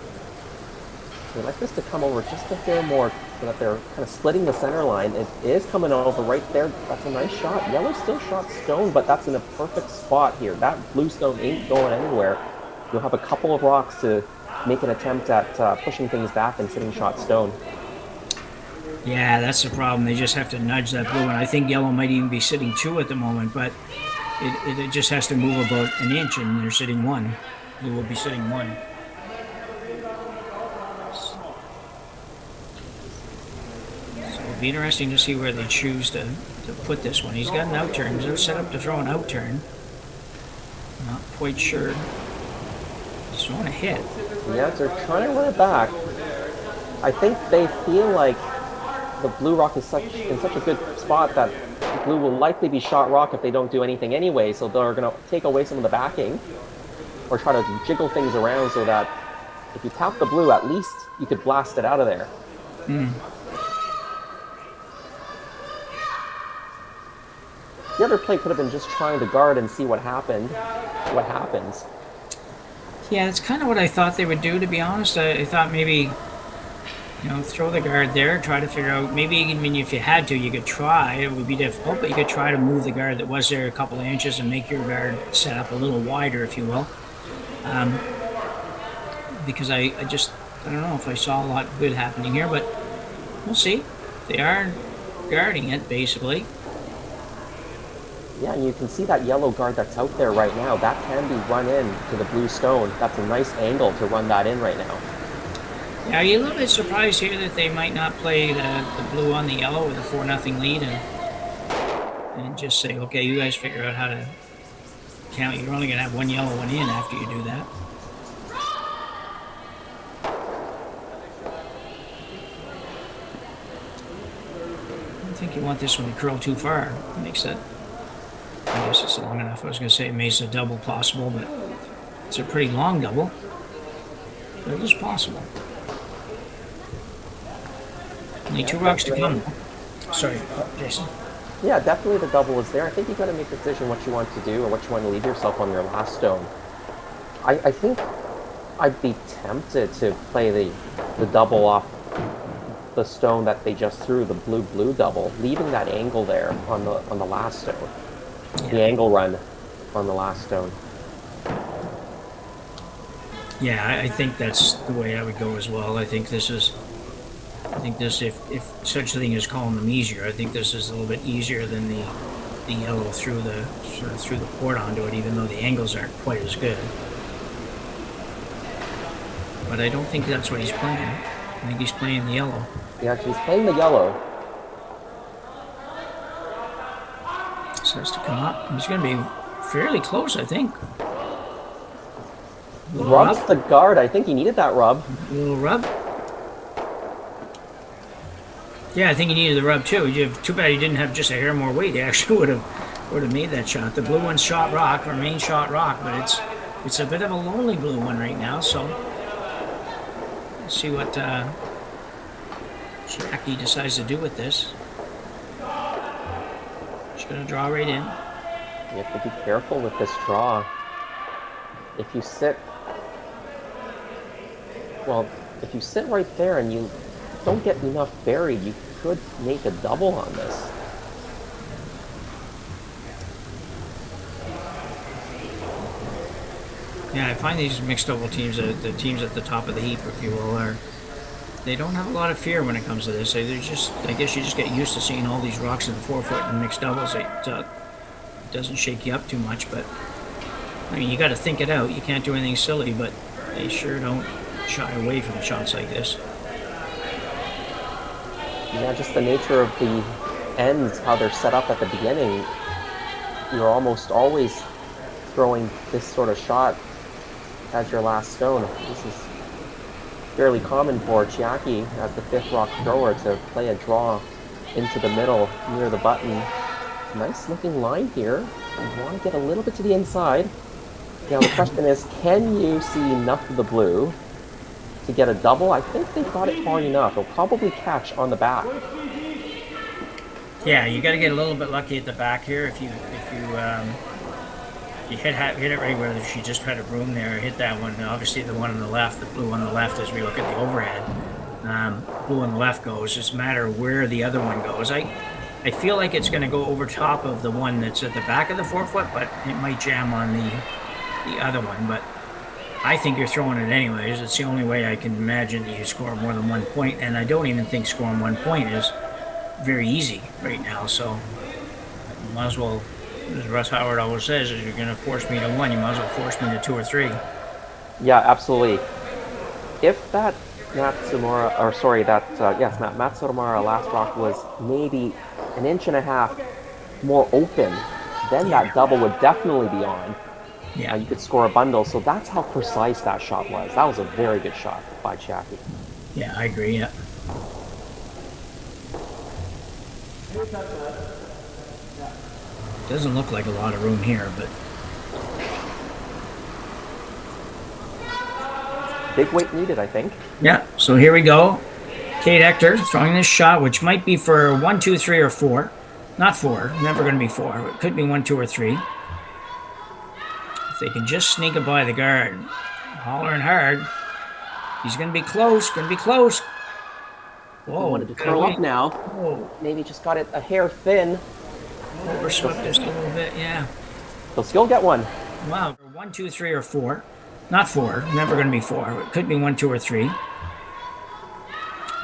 We'd like this to come over just a hair more so that they're kind of splitting the center line. It is coming over right there. That's a nice shot. Yellow still shot stone, but that's in a perfect spot here. That blue stone ain't going anywhere. You'll have a couple of rocks to make an attempt at pushing things back and sitting shot stone. Yeah, that's the problem. They just have to nudge that blue, and I think yellow might even be sitting 2 at the moment, but it just has to move about an inch, and they're sitting 1. Blue will be sitting 1. So it'll be interesting to see where they choose to put this one. He's got an out turn. He's set up to throw an out turn. Not quite sure. Just want to hit. Yeah, they're trying to run it back. I think they feel like the blue rock is in such a good spot that blue will likely be shot rock if they don't do anything anyway, so they're going to take away some of the backing or try to jiggle things around so that if you tap the blue, at least you could blast it out of there. The other play could have been just trying to guard and see what happens. Yeah, that's kind of what I thought they would do, to be honest. I thought maybe, throw the guard there, try to figure out, maybe, if you had to, you could try. It would be difficult, but you could try to move the guard that was there a couple of inches and make your guard set up a little wider, if you will. Because I don't know if I saw a lot good happening here, but we'll see. They are guarding it, basically. Yeah, and you can see that yellow guard that's out there right now. That can be run in to the blue stone. That's a nice angle to run that in right now. Yeah, are you a little bit surprised here that they might not play the blue on the yellow with a 4-0 lead and just say, okay, you guys figure out how to count. You're only going to have one yellow one in after you do that. I don't think you want this one to curl too far. It makes that, I guess it's long enough. I was going to say it makes a double possible, but it's a pretty long double. But it is possible. Only 2 rocks to come. Sorry, Jason. Yeah, definitely the double is there. I think you got to make a decision what you want to do or what you want to leave yourself on your last stone. I think I'd be tempted to play the double off the stone that they just threw, the blue double, leaving that angle there on the last stone. Yeah. The angle run on the last stone. Yeah, I think that's the way I would go as well. I think this, if such a thing as calling them easier, I think this is a little bit easier than the yellow through the port onto it, even though the angles aren't quite as good. But I don't think that's what he's playing. I think he's playing the yellow. Yeah, he's playing the yellow. Starts to come up. He's going to be fairly close, I think. Rubs the guard. I think he needed that rub. A little rub. Yeah, I think he needed the rub too. Too bad he didn't have just a hair more weight. He actually would have made that shot. The blue one's shot rock, remains shot rock, but it's a bit of a lonely blue one right now. So let's see what Chiaki decides to do with this. She's gonna draw right in. You have to be careful with this draw. If you sit right there and you don't get enough buried, you could make a double on this. Yeah, I find these mixed double teams, the teams at the top of the heap, if you will, they don't have a lot of fear when it comes to this. I guess you just get used to seeing all these rocks in the 4-foot and mixed doubles. It doesn't shake you up too much, but I mean, you got to think it out. You can't do anything silly, but they sure don't shy away from shots like this. Yeah, just the nature of the ends, how they're set up at the beginning. You're almost always throwing this sort of shot as your last stone. This is fairly common for Chiaki as the 5th rock thrower to play a draw into the middle near the button. Nice looking line here. You want to get a little bit to the inside. Now the question is, can you see enough of the blue to get a double? I think they got it far enough. It'll probably catch on the back. Yeah, you got to get a little bit lucky at the back here. If you hit it right where she just had a room there, hit that one. Obviously the one on the left, the blue on the left, as we look at the overhead, blue on the left goes. Just a matter of where the other one goes. I feel like it's going to go over top of the one that's at the back of the 4-foot, but it might jam on the other one. But I think you're throwing it anyways. It's the only way I can imagine you score more than 1 point, and I don't even think scoring 1 point is very easy right now. So you might as well, as Russ Howard always says, if you're going to force me to 1, you might as well force me to 2 or 3. Yeah, absolutely. If that Matsumura last rock was maybe 1.5 inches more open, then that double would definitely be on. Yeah, you could score a bundle. So that's how precise that shot was. That was a very good shot by Chiaki. Yeah, I agree. Yeah. Doesn't look like a lot of room here, but big weight needed, I think. Yeah. So here we go. Kate Ector throwing this shot, which might be for 1, 2, 3, or 4. Not 4. Never going to be 4. It could be 1, 2, or 3. If they can just sneak it by the guard, hollering hard. He's going to be close. Going to be close. Whoa! Wanted to curl up now. Whoa. Maybe just got it a hair thin. Overswept just a little bit. Yeah. They'll still get one. Wow. 1, 2, 3, or 4. Not 4. Never going to be 4. It could be 1, 2, or 3. If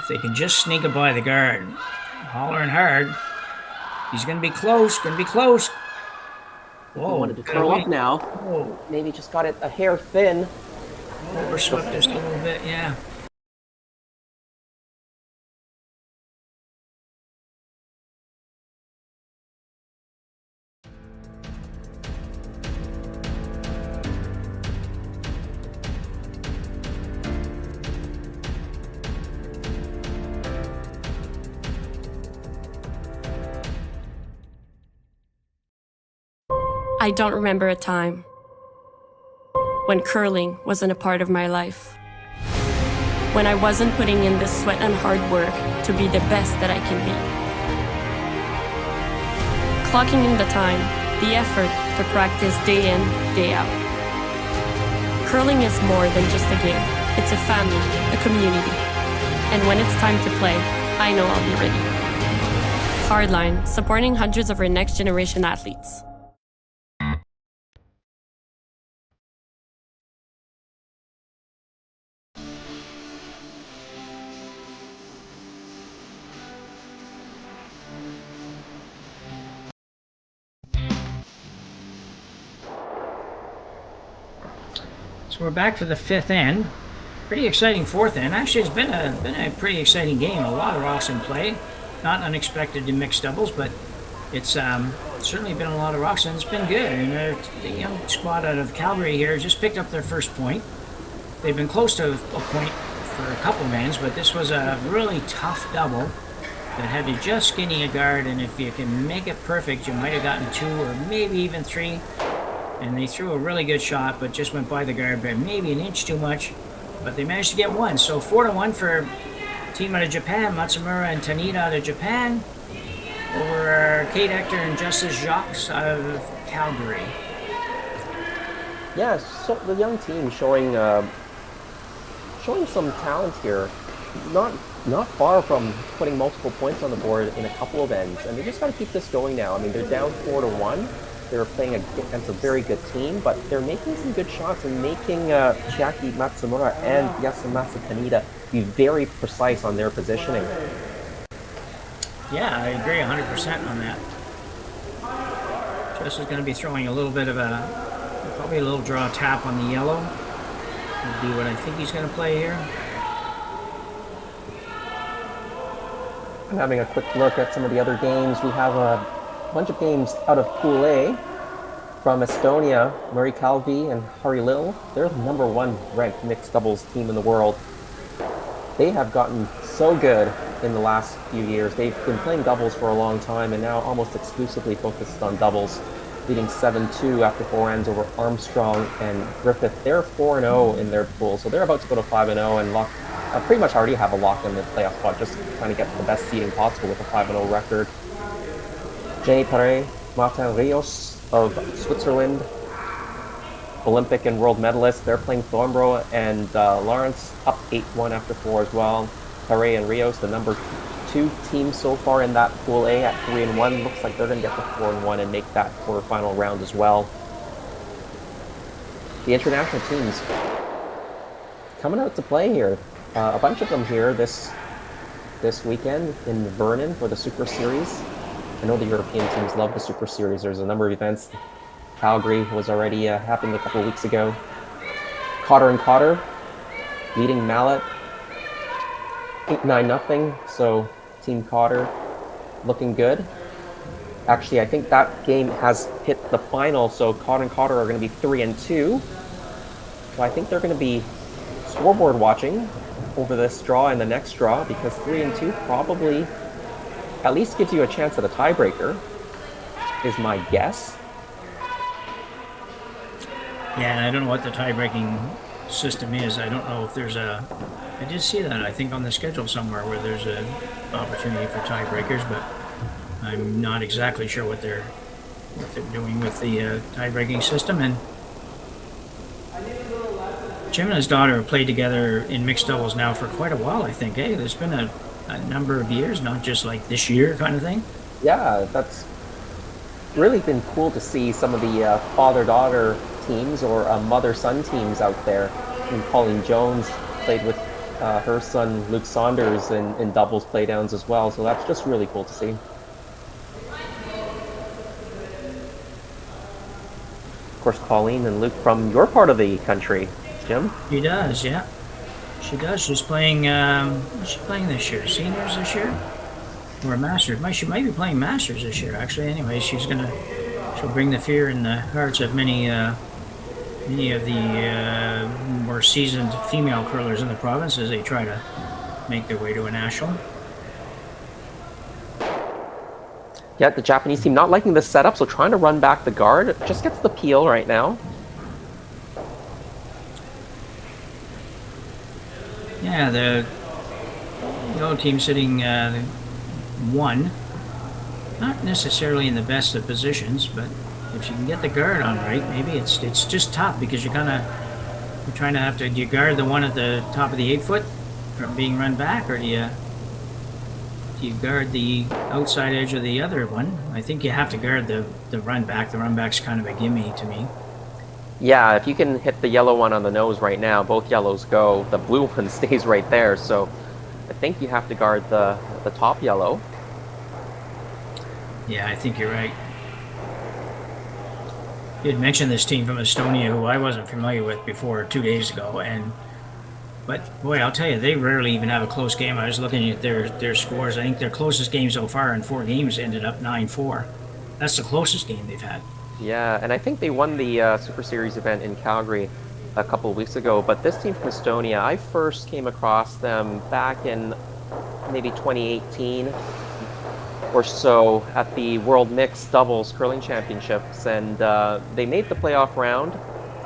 they can just sneak it by the guard, hollering hard. He's going to be close. Going to be close. He Whoa, wanted to gotta curl wait. up now. Whoa, Maybe just got it a hair thin. overswept just a little bit, yeah. I don't remember a time when curling wasn't a part of my life. When I wasn't putting in the sweat and hard work to be the best that I can be. Clocking in the time, the effort to practice day in, day out. Curling is more than just a game. It's a family, a community. And when it's time to play, I know I'll be ready. Hardline, supporting hundreds of our next generation athletes. So we're back for the fifth end. Pretty exciting fourth end. Actually, it's been a pretty exciting game. A lot of rocks in play. Not unexpected in mixed doubles, but it's certainly been a lot of rocks, and it's been good. And the young squad out of Calgary here just picked up their first point. They've been close to a point for a couple of ends, but this was a really tough double that had to just skinny a guard, and if you can make it perfect, you might have gotten 2 or maybe even 3. And they threw a really good shot, but just went by the guard by maybe an inch too much. But they managed to get 1. So 4-1 for team out of Japan, Matsumura and Tanida out of Japan, over Kate, Ector, and Justice Jacques out of Calgary. Yeah, so the young team showing some talent here. Not far from putting multiple points on the board in a couple of ends, and they just got to keep this going now. I mean, they're down 4-1. They're playing against a very good team, but they're making some good shots and making Chiaki, Matsumura, and Yasumasa Tanida be very precise on their positioning. Yeah, I agree 100% on that. Jess is going to be throwing a little bit of probably a little draw tap on the yellow. Would be what I think he's going to play here. I'm having a quick look at some of the other games. We have a bunch of games out of Pool A from Estonia. Murray Calvi and Harry Little. They're the #1 ranked mixed doubles team in the world. They have gotten so good in the last few years. They've been playing doubles for a long time and now almost exclusively focused on doubles, leading 7-2 after 4 ends over Armstrong and Griffith. They're 4-0 in their pool, so they're about to go to 5-0 and pretty much already have a lock in the playoff spot, just trying to get the best seeding possible with a 5-0 record. Jenny Perret, Martin Rios of Switzerland, Olympic and world medalists. They're playing Thornborough, and Lawrence up 8-1 after 4 as well. Perret and Rios, the #2 team so far in that Pool A at 3-1. Looks like they're going to get to 4-1 and make that quarterfinal round as well. The international teams coming out to play here. A bunch of them here this weekend in Vernon for the Super Series. I know the European teams love the Super Series. There's a number of events. Calgary was already happened a couple of weeks ago. Cotter and Cotter leading Mallet 8-9-0. So Team Cotter looking good. Actually, I think that game has hit the final. So Cotter and Cotter are going to be 3-2. So I think they're going to be scoreboard watching over this draw and the next draw, because 3-2 probably at least gives you a chance at a tiebreaker, is my guess. Yeah, and I don't know what the tie-breaking system is. I don't know if there's I did see that, I think, on the schedule somewhere where there's an opportunity for tiebreakers, but I'm not exactly sure what they're doing with the tie-breaking system. And Jim and his daughter have played together in mixed doubles now for quite a while, I think. Hey, there's been a number of years, not just like this year kind of thing. Yeah, that's really been cool to see some of the father-daughter teams or mother-son teams out there. And Colleen Jones played with her son Luke Saunders in doubles playdowns as well, so that's just really cool to see. course, Colleen and Luke from your part of the country, Jim. She does, yeah. She does. She's playing, what's she playing this year? Seniors this year? Or Masters? She might be playing Masters this year, actually. Anyway, she'll bring the fear in the hearts of many of the more seasoned female curlers in the province as they try to make their way to a national. Yeah, the Japanese team not liking this setup, so trying to run back the guard. It just gets the peel right now. Yeah, the yellow team sitting 1. Not necessarily in the best of positions, but if you can get the guard on right, maybe it's just tough because you're trying to have to, do you guard the one at the top of the 8 foot from being run back, or do you guard the outside edge of the other one? I think you have to guard the run back. The run back's kind of a gimme to me. Yeah, if you can hit the yellow one on the nose right now, both yellows go. The blue one stays right there, so I think you have to guard the top yellow. Yeah, I think you're right. You had mentioned this team from Estonia, who I wasn't familiar with before 2 days ago, but boy, I'll tell you, they rarely even have a close game. I was looking at their scores. I think their closest game so far in 4 games ended up 9-4. That's the closest game they've had. Yeah, and I think they won the Super Series event in Calgary a couple of weeks ago. But this team from Estonia, I first came across them back in maybe 2018 or so at the World Mixed Doubles Curling Championships, and they made the playoff round.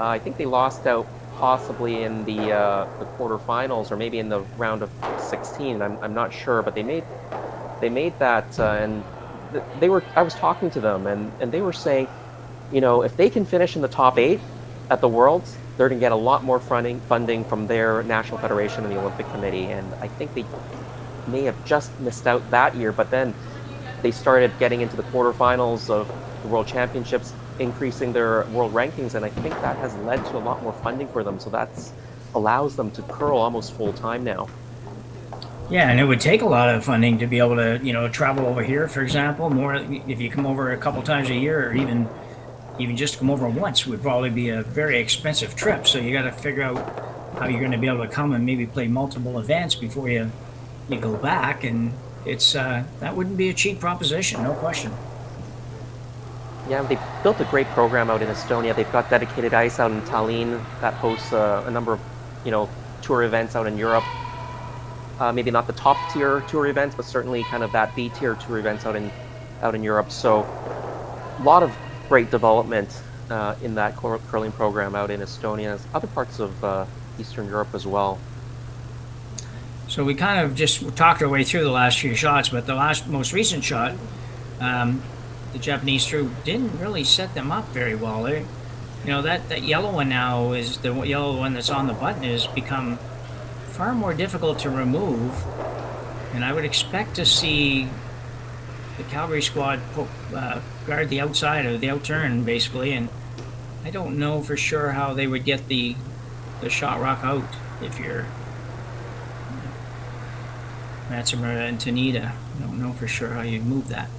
I think they lost out possibly in the quarterfinals or maybe in the round of 16. I'm not sure, but they made that, and I was talking to them, and they were saying, you know, if they can finish in the top 8 at the Worlds, they're going to get a lot more funding from their national federation and the Olympic Committee. And I think they may have just missed out that year, but then they started getting into the quarterfinals of the World Championships, increasing their world rankings, and I think that has led to a lot more funding for them. So that allows them to curl almost full time now. Yeah, and it would take a lot of funding to be able to, you know, travel over here, for example. More if you come over a couple times a year, or even just come over once, would probably be a very expensive trip. So you got to figure out how you're going to be able to come and maybe play multiple events before you go back, and it's that wouldn't be a cheap proposition, no question. Yeah, they built a great program out in Estonia. They've got dedicated ice out in Tallinn that hosts a number of, you know, tour events out in Europe. Maybe not the top tier tour events, but certainly kind of that B tier tour events out in Europe. So a lot of great development in that curling program out in Estonia, and other parts of Eastern Europe as well. So we kind of just talked our way through the last few shots, but the most recent shot, the Japanese threw didn't really set them up very well. They, you know, that yellow one now is the yellow one that's on the button has become far more difficult to remove, and I would expect to see the Calgary squad guard the outside of the outturn basically, and I don't know for sure how they would get the shot rock out if you're Matsumura and Tanida. I don't know for sure how you'd move that.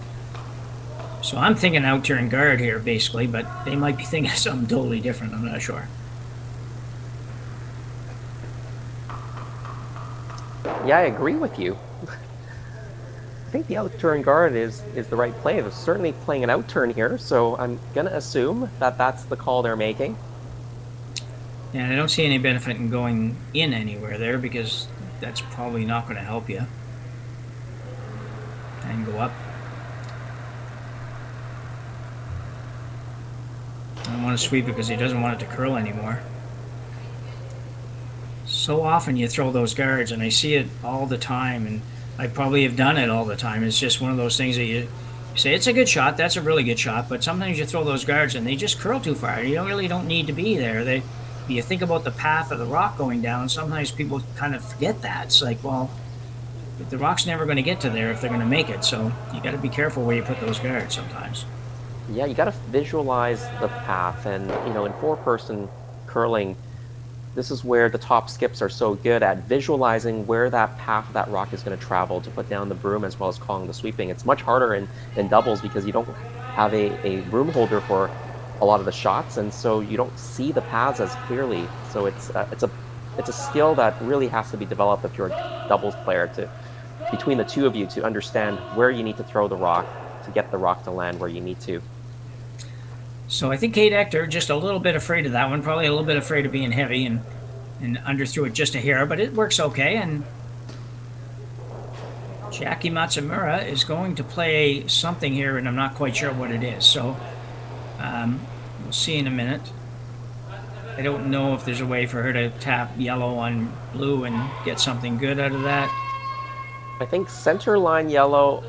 So I'm thinking outturn guard here basically, but they might be thinking something totally different. I'm not sure. Yeah, I agree with you. I think the outturn guard is the right play. They're certainly playing an outturn here, so I'm going to assume that that's the call they're making. And I don't see any benefit in going in anywhere there, because that's probably not going to help you. And go up. I don't want to sweep it because he doesn't want it to curl anymore. So often you throw those guards, and I see it all the time, and I probably have done it all the time. It's just one of those things that you say, it's a good shot, that's a really good shot, but sometimes you throw those guards and they just curl too far. You really don't need to be there. You think about the path of the rock going down, sometimes people kind of forget that. It's like, well, the rock's never going to get to there if they're going to make it, so you got to be careful where you put those guards sometimes. Yeah, you got to visualize the path, and you know, in four-person curling, this is where the top skips are so good at visualizing where that path of that rock is going to travel to put down the broom as well as calling the sweeping. It's much harder in doubles because you don't have a broom holder for a lot of the shots, and so you don't see the paths as clearly. So it's a skill that really has to be developed if you're a doubles player, to between the two of you, to understand where you need to throw the rock to get the rock to land where you need to. So I think Kate Ector just a little bit afraid of that one, probably a little bit afraid of being heavy, and underthrew it just a hair, but it works okay. And Jackie Matsumura is going to play something here, and I'm not quite sure what it is. So we'll see in a minute. I don't know if there's a way for her to tap yellow on blue and get something good out of that. I think center line yellow,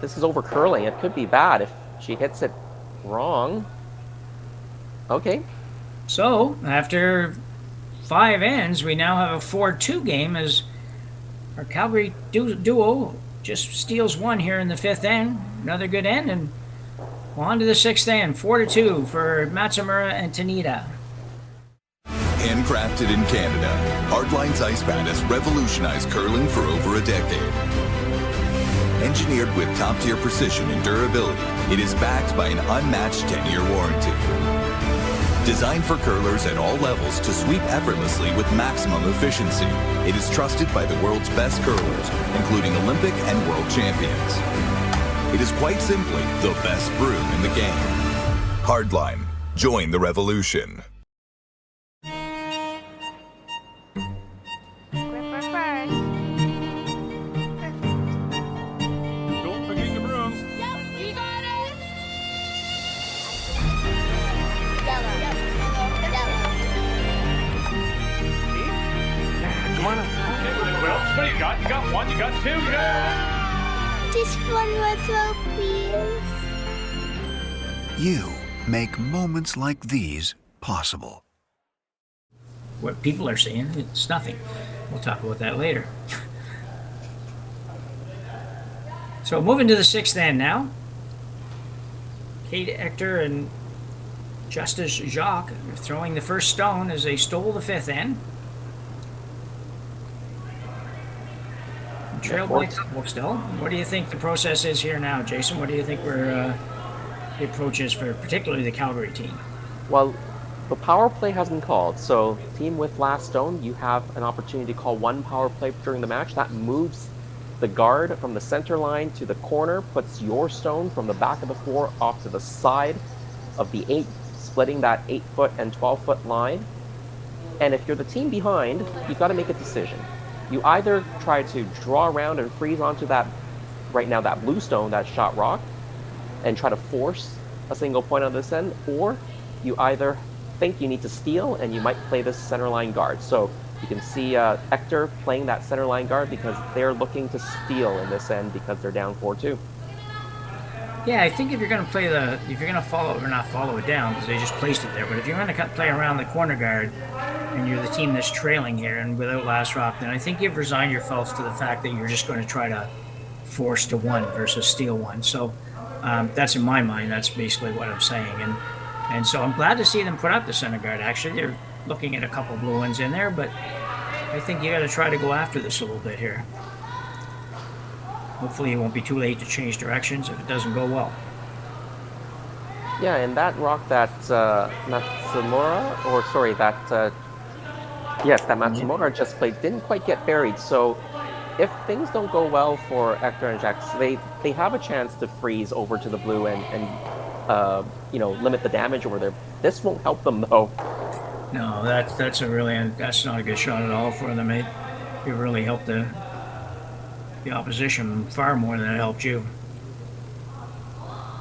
this is over curling. It could be bad if she hits it wrong. Okay. So after 5 ends, we now have a 4-2 game as our Calgary duo just steals one here in the 5th end. Another good end, and on to the 6th end. 4-2 for Matsumura and Tanida. Handcrafted in Canada, Hardline's Ice Band has revolutionized curling for over a decade. Engineered with top-tier precision and durability, it is backed by an unmatched 10-year warranty. Designed for curlers at all levels to sweep effortlessly with maximum efficiency, it is trusted by the world's best curlers, including Olympic and world champions. It is quite simply the best brew in the game. Hardline. Join the revolution. Gripper first. Don't forget your brooms. Yep, you got it. Yellow. Come on up. Okay, well, what do you got? You got one, you got two, you got... Just one more throw, please. You make moments like these possible. What people are saying, it's nothing. We'll talk about that later. So moving to the 6th end now. Kate Ector and Justice Jacques are throwing the first stone as they stole the 5th end. Trail by a couple still. What do you think the process is here now, Jason? What do you think the approach is for particularly the Calgary team? Well, the power play has been called, so team with last stone, you have an opportunity to call one power play during the match. That moves the guard from the center line to the corner, puts your stone from the back of the 4 off to the side of the 8, splitting that 8-foot and 12-foot line. And if you're the team behind, you've got to make a decision. You either try to draw around and freeze onto that, right now, that blue stone, that shot rock, and try to force a single point on this end, or you either think you need to steal and you might play this center line guard. So you can see Ector playing that center line guard because they're looking to steal in this end because they're down 4-2. Yeah, I think if you're going to play if you're going to follow or not follow it down because they just placed it there, but if you're going to play around the corner guard and you're the team that's trailing here and without last rock, then I think you've resigned yourself to the fact that you're just going to try to force to one versus steal one. So that's in my mind. That's basically what I'm saying. And so I'm glad to see them put up the center guard. Actually, they're looking at a couple blue ones in there, but I think you got to try to go after this a little bit here. Hopefully it won't be too late to change directions if it doesn't go well. Yeah, and that rock that Matsumura, or sorry, that Matsumura just played didn't quite get buried. So if things don't go well for Ector and Jacques, they have a chance to freeze over to the blue and limit the damage over there. This won't help them though. No, that's not a good shot at all for them. It really helped the opposition far more than it helped you.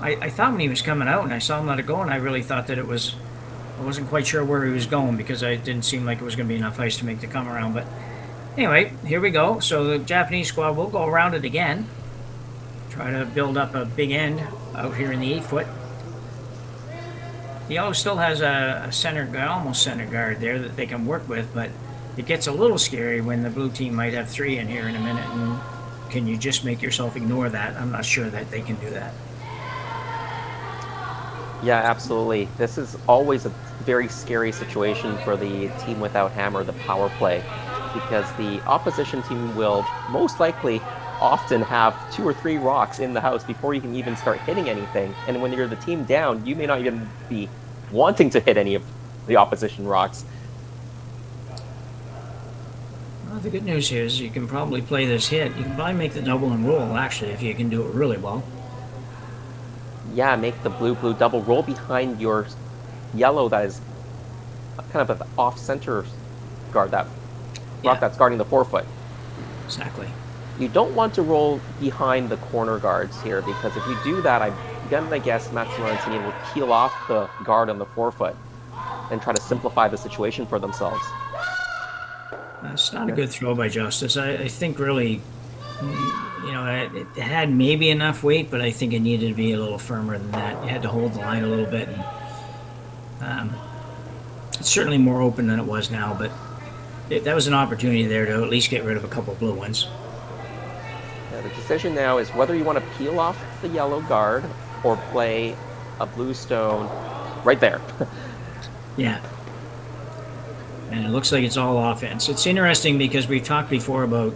I thought when he was coming out and I saw him let it go, and I really thought that I wasn't quite sure where he was going because it didn't seem like it was going to be enough ice to make the come around. But anyway, here we go. So the Japanese squad will go around it again. Try to build up a big end out here in the 8-foot. The yellow still has a center guard, almost center guard there that they can work with, but it gets a little scary when the blue team might have 3 in here in a minute. And can you just make yourself ignore that? I'm not sure that they can do that. Yeah, absolutely. This is always a very scary situation for the team without hammer, the power play, because the opposition team will most likely often have 2 or 3 rocks in the house before you can even start hitting anything. And when you're the team down, you may not even be wanting to hit any of the opposition rocks. Well, the good news is you can probably play this hit. You can probably make the double and roll, actually, if you can do it really well. Yeah, make the blue-blue double, roll behind your yellow that is kind of an off-center guard, that rock that's guarding the 4-foot. Exactly. You don't want to roll behind the corner guards here, because if you do that, I'm gonna guess Matsumura and Tanida will peel off the guard on the 4-foot and try to simplify the situation for themselves. That's not a good throw by Justice. I think really, you know, it had maybe enough weight, but I think it needed to be a little firmer than that. You had to hold the line a little bit. And, it's certainly more open than it was now, but that was an opportunity there to at least get rid of a couple blue ones. Yeah, the decision now is whether you want to peel off the yellow guard or play a blue stone right there. Yeah. And it looks like it's all offense. It's interesting because we've talked before about,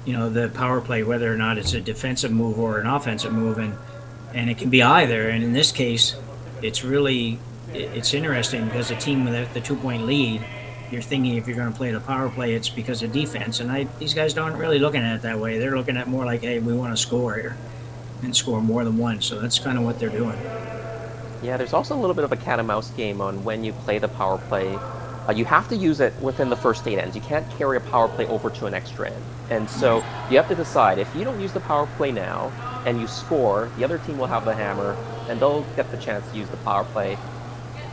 you know, the power play, whether or not it's a defensive move or an offensive move, and it can be either. And in this case, it's interesting because a team with the 2-point lead, you're thinking if you're going to play the power play, it's because of defense. And these guys aren't really looking at it that way. They're looking at it more like, hey, we want to score here and score more than one. So that's kind of what they're doing. Yeah, there's also a little bit of a cat and mouse game on when you play the power play. You have to use it within the first 8 ends. You can't carry a power play over to an extra end. And so you have to decide, if you don't use the power play now and you score, the other team will have the hammer and they'll get the chance to use the power play.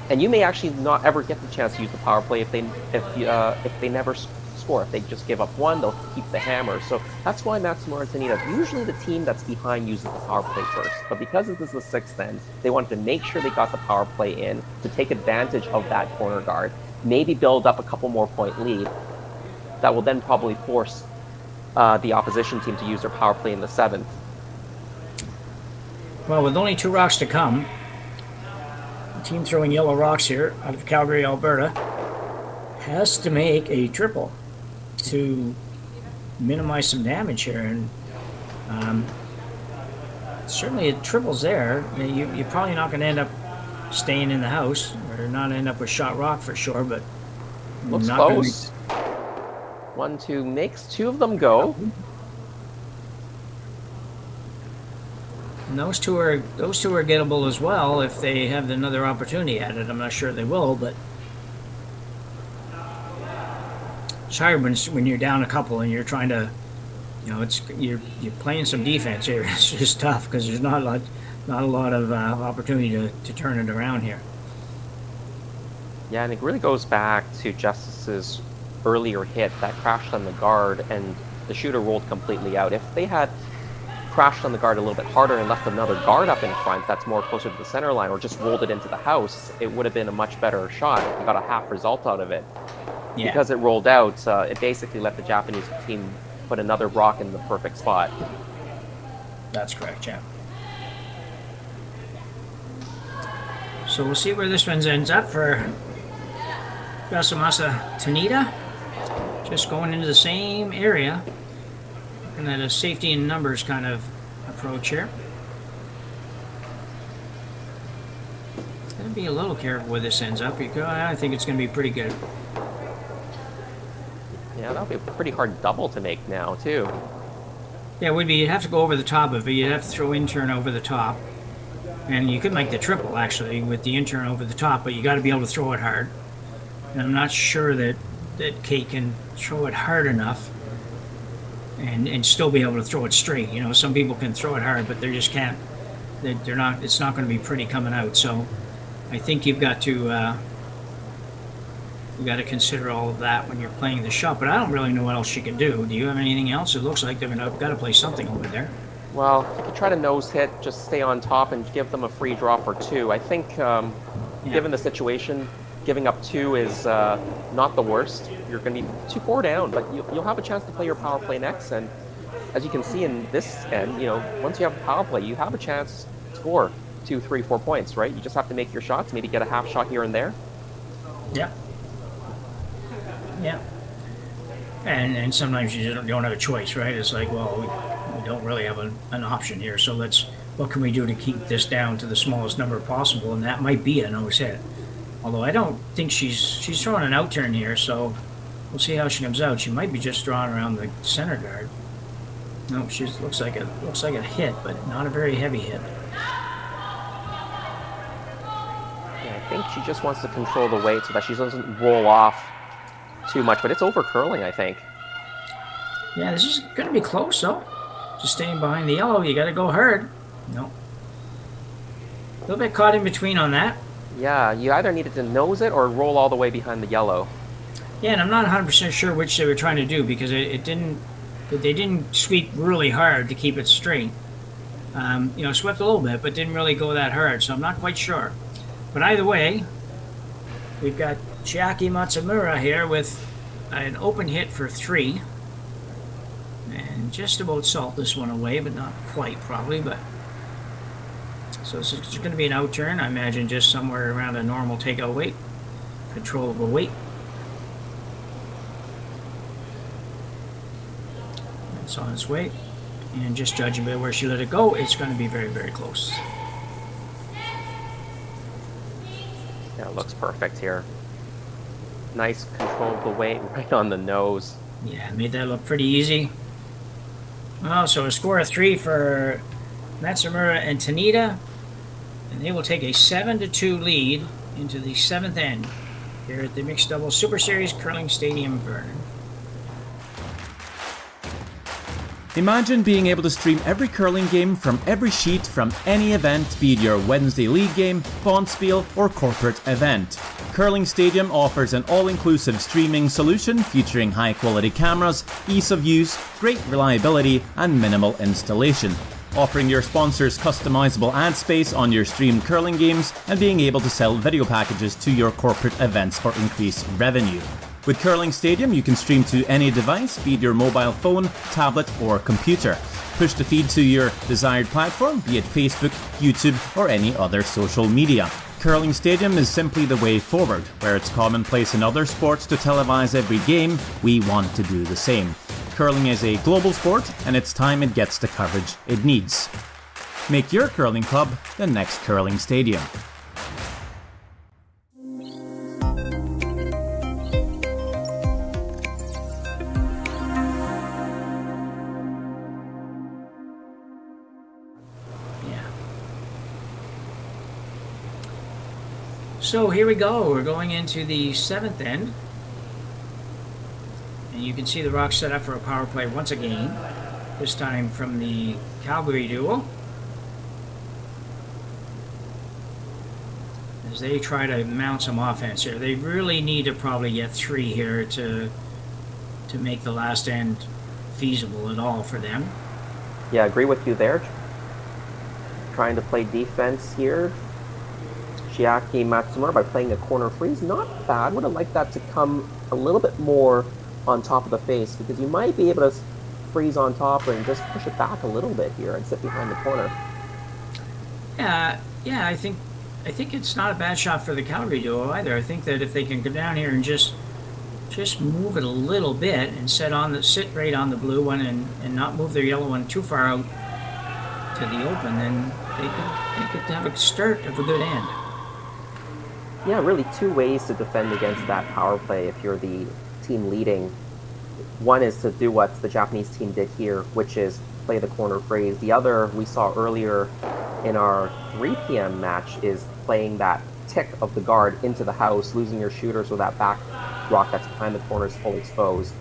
And you may actually not ever get the chance to use the power play if they never score. If they just give up one, they'll keep the hammer. So that's why Matsumura and Tanida, usually the team that's behind uses the power play first. But because this is the 6th end, they wanted to make sure they got the power play in to take advantage of that corner guard. Maybe build up a couple more point lead. That will then probably force the opposition team to use their power play in the 7th. Well, with only 2 rocks to come, the team throwing yellow rocks here out of Calgary, Alberta, has to make a triple to minimize some damage here. And certainly a triple's there. You're probably not going to end up staying in the house, or not end up with shot rock for sure, but looks close. 1, 2 makes 2 of them go. And those two are gettable as well if they have another opportunity at it. I'm not sure they will, but it's hard when you're down a couple and you're trying to, you know, you're playing some defense here. It's just tough because there's not a lot of opportunity to turn it around here. Yeah, and it really goes back to Justice's earlier hit that crashed on the guard and the shooter rolled completely out. If they had crashed on the guard a little bit harder and left another guard up in front that's more closer to the center line, or just rolled it into the house, it would have been a much better shot. You got a half result out of it. Yeah. Because it rolled out, it basically let the Japanese team put another rock in the perfect spot. That's correct, yeah. So we'll see where this one ends up for Yasumasa Tanida. Just going into the same area. And then a safety in numbers kind of approach here. Gotta be a little careful where this ends up because I think it's going to be pretty good. Yeah, that'll be a pretty hard double to make now, too. Yeah, it would be. You'd have to go over the top of it. You'd have to throw in-turn over the top. And you could make the triple, actually, with the in-turn over the top, but you got to be able to throw it hard. And I'm not sure that Kate can throw it hard enough and still be able to throw it straight. You know, some people can throw it hard, but they just can't. They're not. It's not going to be pretty coming out. So I think you've got to consider all of that when you're playing the shot. But I don't really know what else she can do. Do you have anything else? It looks like they've got to play something over there. Well, if you try to nose hit, just stay on top and give them a free draw for 2. I think, given the situation, giving up 2 is not the worst. You're going to be 2-4 down, but you'll have a chance to play your power play next. And as you can see in this end, you know, once you have a power play, you have a chance to score 2, 3, 4 points, right? You just have to make your shots, maybe get a half shot here and there. Yeah. Yeah. And sometimes you don't have a choice, right? It's like, well, we don't really have an option here. So what can we do to keep this down to the smallest number possible? And that might be a nose hit. Although I don't think she's throwing an out turn here, so we'll see how she comes out. She might be just drawing around the center guard. No, she looks like a hit, but not a very heavy hit. Yeah, I think she just wants to control the weight so that she doesn't roll off too much, but it's over curling, I think. Yeah, this is going to be close, though. Just staying behind the yellow, you got to go hard. No. A little bit caught in between on that. Yeah, you either needed to nose it or roll all the way behind the yellow. Yeah, and I'm not 100% sure which they were trying to do because they didn't sweep really hard to keep it straight. Swept a little bit, but didn't really go that hard, so I'm not quite sure. But either way, we've got Chiaki Matsumura here with an open hit for 3. And just about salt this one away, but not quite probably, but... So this is going to be an out turn, I imagine just somewhere around a normal takeout weight. Controllable weight. It's on its way. And just judging by where she let it go, it's going to be very, very close. Yeah, it looks perfect here. Nice controllable weight right on the nose. Yeah, made that look pretty easy. Well, so a score of 3 for Matsumura and Tanida. And they will take a 7-2 lead into the 7th end here at the Mixed Doubles Super Series Curling Stadium, Vernon. Imagine being able to stream every curling game from every sheet from any event, be it your Wednesday league game, bonspiel, or corporate event. Curling Stadium offers an all-inclusive streaming solution featuring high-quality cameras, ease of use, great reliability, and minimal installation. Offering your sponsors customizable ad space on your streamed curling games and being able to sell video packages to your corporate events for increased revenue. With Curling Stadium, you can stream to any device, be it your mobile phone, tablet, or computer. Push the feed to your desired platform, be it Facebook, YouTube, or any other social media. Curling Stadium is simply the way forward. Where it's commonplace in other sports to televise every game, we want to do the same. Curling is a global sport, and it's time it gets the coverage it needs. Make your curling club the next Curling Stadium. So here we go. We're going into the 7th end. And you can see the Rocks set up for a power play once again. This time from the Calgary duo. As they try to mount some offense here. They really need to probably get 3 here to make the last end feasible at all for them. Yeah, I agree with you there. Trying to play defense here. Chiaki Matsumura by playing a corner freeze. Not bad. Would have liked that to come a little bit more on top of the face because you might be able to freeze on top and just push it back a little bit here and sit behind the corner. Yeah, I think it's not a bad shot for the Calgary duo either. I think that if they can go down here and just move it a little bit and sit right on the blue one and not move their yellow one too far out to the open, then they could have a start of a good end. Yeah, really 2 ways to defend against that power play if you're the team leading. One is to do what the Japanese team did here, which is play the corner freeze. The other we saw earlier in our 3 p.m. match is playing that tick of the guard into the house, losing your shooter so that back rock that's behind the corner is fully exposed.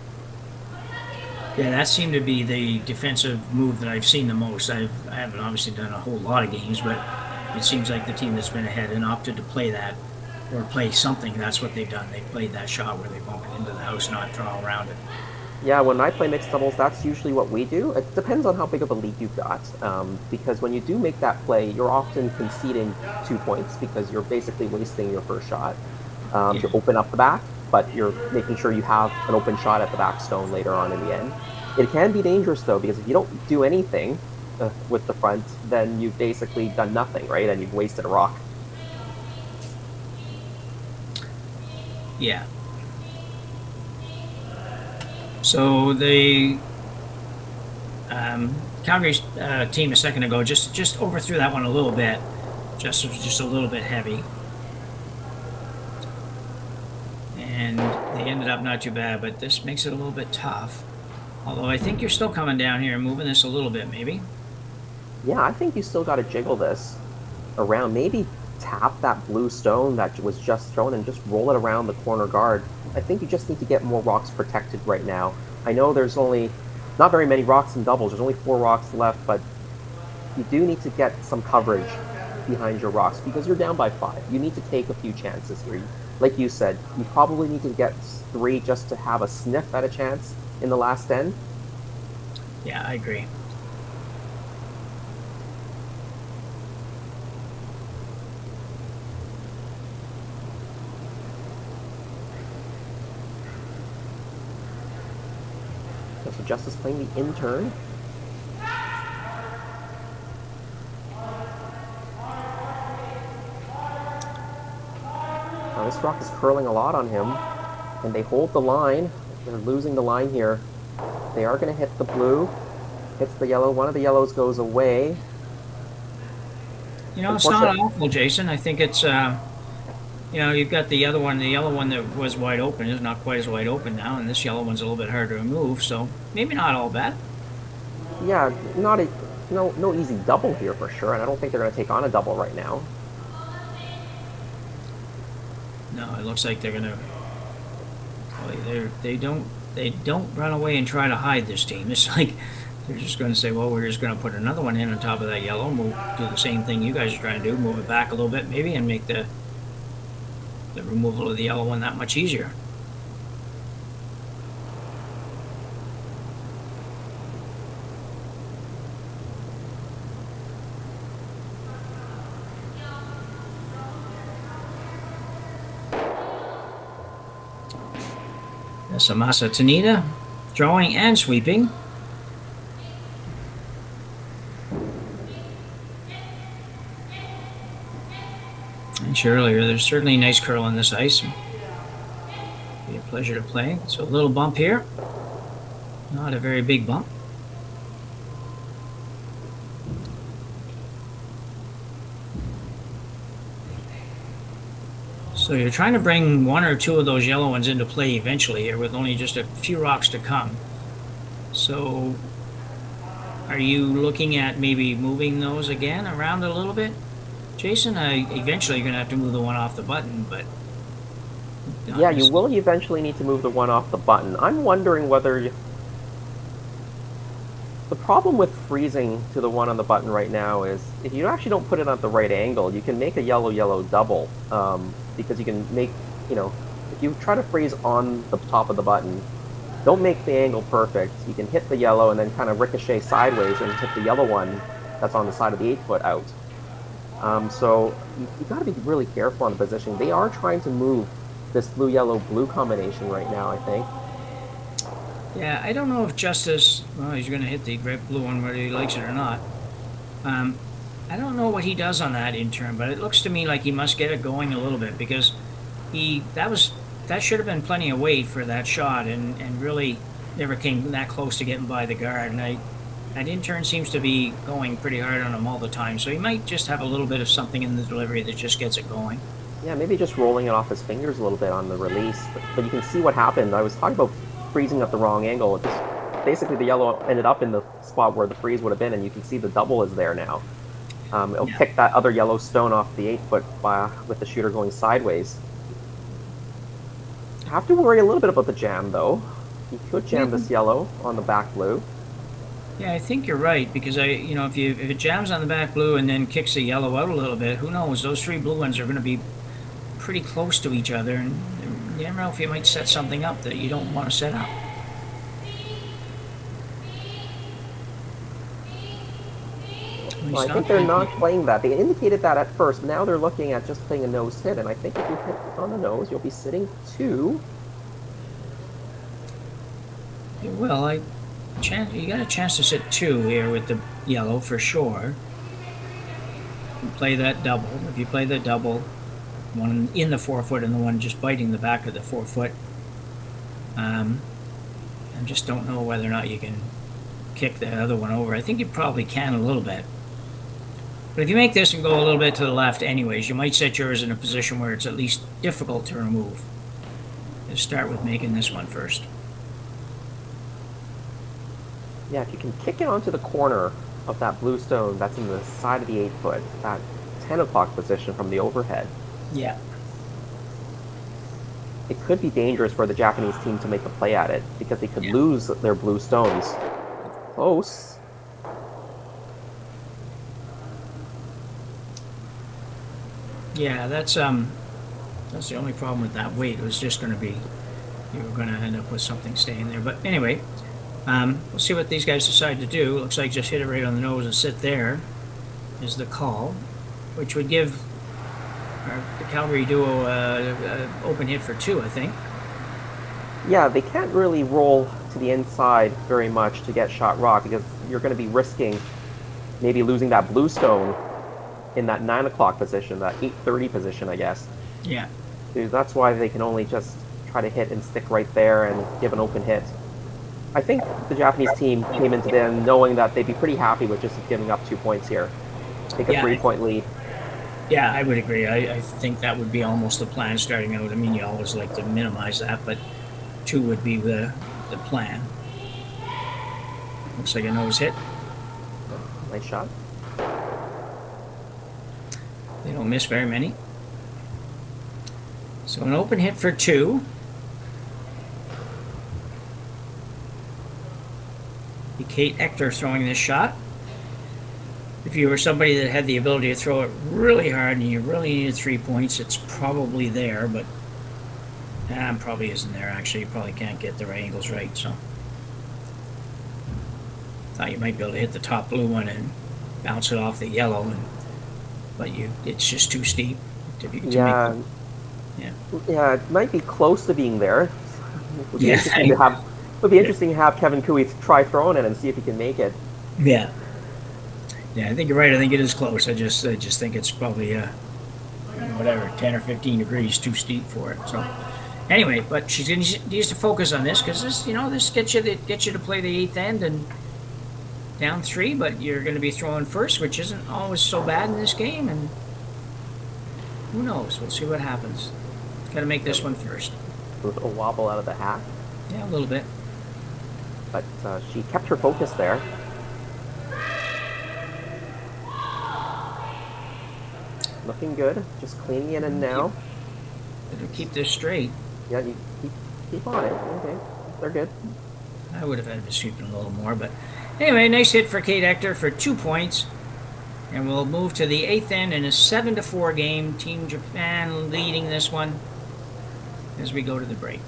Yeah, that seemed to be the defensive move that I've seen the most. I haven't obviously done a whole lot of games, but it seems like the team that's been ahead and opted to play that or play something, that's what they've done. They played that shot where they bump it into the house, not draw around it. Yeah, when I play mixed doubles, that's usually what we do. It depends on how big of a lead you've got, because when you do make that play, you're often conceding 2 points because you're basically wasting your first shot to open up the back, but you're making sure you have an open shot at the back stone later on in the end. It can be dangerous, though, because if you don't do anything with the front, then you've basically done nothing, right? And you've wasted a rock. Yeah. So the Calgary's team a second ago just overthrew that one a little bit. Just a little bit heavy. And they ended up not too bad, but this makes it a little bit tough. Although I think you're still coming down here and moving this a little bit, maybe. Yeah, I think you still got to jiggle this around. Maybe tap that blue stone that was just thrown and just roll it around the corner guard. I think you just need to get more rocks protected right now. I know there's only not very many rocks in doubles. There's only 4 rocks left, but you do need to get some coverage behind your rocks because you're down by 5. You need to take a few chances here. Like you said, you probably need to get 3 just to have a sniff at a chance in the last end. Yeah, I agree. So Justice playing the intern. Now this rock is curling a lot on him, and they hold the line. They're losing the line here. They are going to hit the blue. Hits the yellow. One of the yellows goes away. You know, it's not awful, Jason. I think it's, you know, you've got the other one. The yellow one that was wide open is not quite as wide open now, and this yellow one's a little bit harder to move, so maybe not all bad. Yeah, no easy double here for sure, and I don't think they're going to take on a double right now. No, it looks like they're going to... They don't run away and try to hide this team. It's like they're just going to say, well, we're just going to put another one in on top of that yellow. We'll do the same thing you guys are trying to do, move it back a little bit maybe, and make the removal of the yellow one that much easier. Yasumasa Tanida, drawing and sweeping. And earlier, there's certainly a nice curl on this ice. Be a pleasure to play. So a little bump here. Not a very big bump. So you're trying to bring 1 or 2 of those yellow ones into play eventually here with only just a few rocks to come. So are you looking at maybe moving those again around a little bit, Jason? Eventually you're going to have to move the one off the button, but... Yeah, you will eventually need to move the one off the button. I'm wondering whether... The problem with freezing to the one on the button right now is if you actually don't put it at the right angle, you can make a yellow-yellow double. Because you can make, you know, if you try to freeze on the top of the button, don't make the angle perfect. You can hit the yellow and then kind of ricochet sideways and hit the yellow one that's on the side of the 8-foot out. So you got to be really careful on the positioning. They are trying to move this blue-yellow-blue combination right now, I think. Yeah, I don't know if Justice, well, he's going to hit the red blue one whether he likes it or not. I don't know what he does on that in turn, but it looks to me like he must get it going a little bit because that should have been plenty of weight for that shot and really never came that close to getting by the guard. And that in-turn seems to be going pretty hard on him all the time, so he might just have a little bit of something in the delivery that just gets it going. Yeah, maybe just rolling it off his fingers a little bit on the release, but you can see what happened. I was talking about freezing at the wrong angle. It just, basically the yellow ended up in the spot where the freeze would have been, and you can see the double is there now. It'll pick that other yellow stone off the 8-foot with the shooter going sideways. Have to worry a little bit about the jam, though. You could jam this yellow on the back blue. Yeah, I think you're right, because if it jams on the back blue and then kicks the yellow out a little bit, who knows? Those 3 blue ones are going to be pretty close to each other, and you never know if you might set something up that you don't want to set up. Well, I think they're not playing that. They indicated that at first. Now they're looking at just playing a nose hit, and I think if you hit on the nose, you'll be sitting 2. Well, you got a chance to sit 2 here with the yellow for sure. You play that double. If you play the double, one in the 4-foot and the one just biting the back of the 4-foot, I just don't know whether or not you can kick the other one over. I think you probably can a little bit. But if you make this and go a little bit to the left anyways, you might set yours in a position where it's at least difficult to remove. Let's start with making this one first. Yeah, if you can kick it onto the corner of that blue stone that's in the side of the 8-foot, that 10 o'clock position from the overhead, Yeah. it could be dangerous for the Japanese team to make a play at it, because they could lose their blue stones. Close. Yeah, that's the only problem with that weight. It was just going to be, you were going to end up with something staying there. But anyway, we'll see what these guys decide to do. Looks like just hit it right on the nose and sit there is the call, which would give the Calgary duo open hit for 2, I think. Yeah, they can't really roll to the inside very much to get shot rock, because you're going to be risking maybe losing that blue stone in that 9 o'clock position, that 8:30 position, I guess. Yeah. So that's why they can only just try to hit and stick right there and give an open hit. I think the Japanese team came into them knowing that they'd be pretty happy with just giving up 2 points here. Take a 3-point lead. Yeah, I would agree. I think that would be almost the plan starting out. I mean, you always like to minimize that, but 2 would be the plan. Looks like a nose hit. Nice shot. They don't miss very many. So an open hit for 2. Be Kate Ector throwing this shot. If you were somebody that had the ability to throw it really hard and you really needed 3 points, it's probably there, but probably isn't there, actually. You probably can't get the angles right, so. Thought you might be able to hit the top blue one and bounce it off the yellow, but it's just too steep to make. Yeah, it might be close to being there. It would be interesting to have Kevin Cooey try throwing it and see if he can make it. Yeah. Yeah, I think you're right. I think it is close. I just think it's probably whatever, 10 or 15 degrees too steep for it. So anyway, but she needs to focus on this, because this gets you to play the 8th end and down 3, but you're going to be throwing first, which isn't always so bad in this game, and who knows? We'll see what happens. Got to make this one first. A little wobble out of the hat. Yeah, a little bit. But she kept her focus there. Looking good. Just cleaning it in now. Better keep this straight. Yeah, you keep on it. Okay, they're good. I would have had to sweep it a little more, but anyway, nice hit for Kate Ector for 2 points. And we'll move to the 8th end in a 7-4 game. Team Japan leading this one as we go to the break.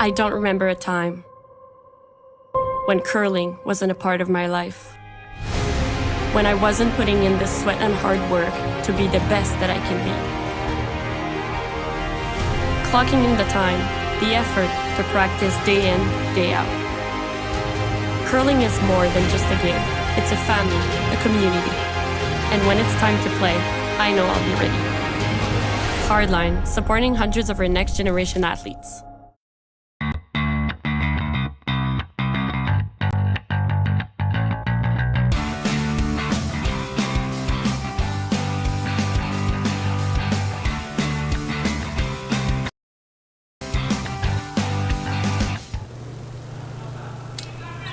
I don't remember a time when curling wasn't a part of my life. When I wasn't putting in the sweat and hard work to be the best that I can be. Clocking in the time, the effort to practice day in, day out. Curling is more than just a game. It's a family, a community. And when it's time to play, I know I'll be ready. Hardline, supporting hundreds of our next generation athletes.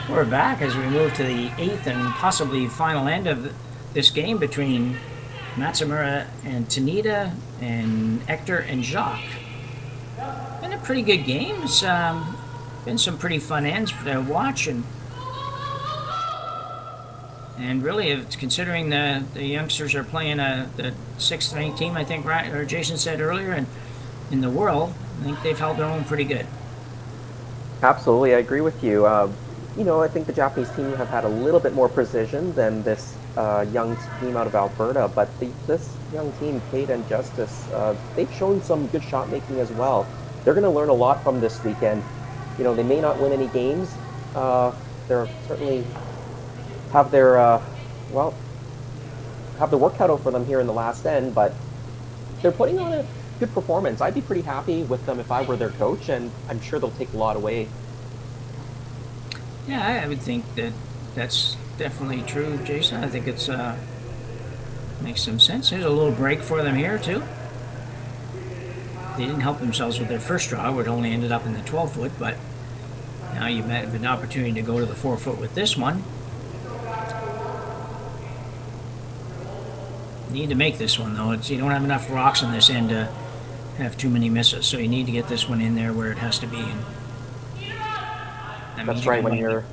We're back as we move to the 8th and possibly final end of this game between Matsumura and Tanida and Ector and Jacques. Been a pretty good game. It's been some pretty fun ends to watch, and really, it's considering the youngsters are playing the 6th ranked team, I think, right, or Jason said earlier, and in the world, I think they've held their own pretty good. Absolutely, I agree with you. I think the Japanese team have had a little bit more precision than this young team out of Alberta, but this young team, Kate and Justice, they've shown some good shot making as well. They're going to learn a lot from this weekend. They may not win any games, they're certainly have their well, have the work cut out for them here in the last end, but they're putting on a good performance. I'd be pretty happy with them if I were their coach, and I'm sure they'll take a lot away. Yeah, I would think that that's definitely true, Jason. I think it's makes some sense. There's a little break for them here too. They didn't help themselves with their first draw, where it only ended up in the 12-foot, but now you have an opportunity to go to the 4-foot with this one. Need to make this one though. You don't have enough rocks on this end to have too many misses, so you need to get this one in there where it has to be. And That's right. When you're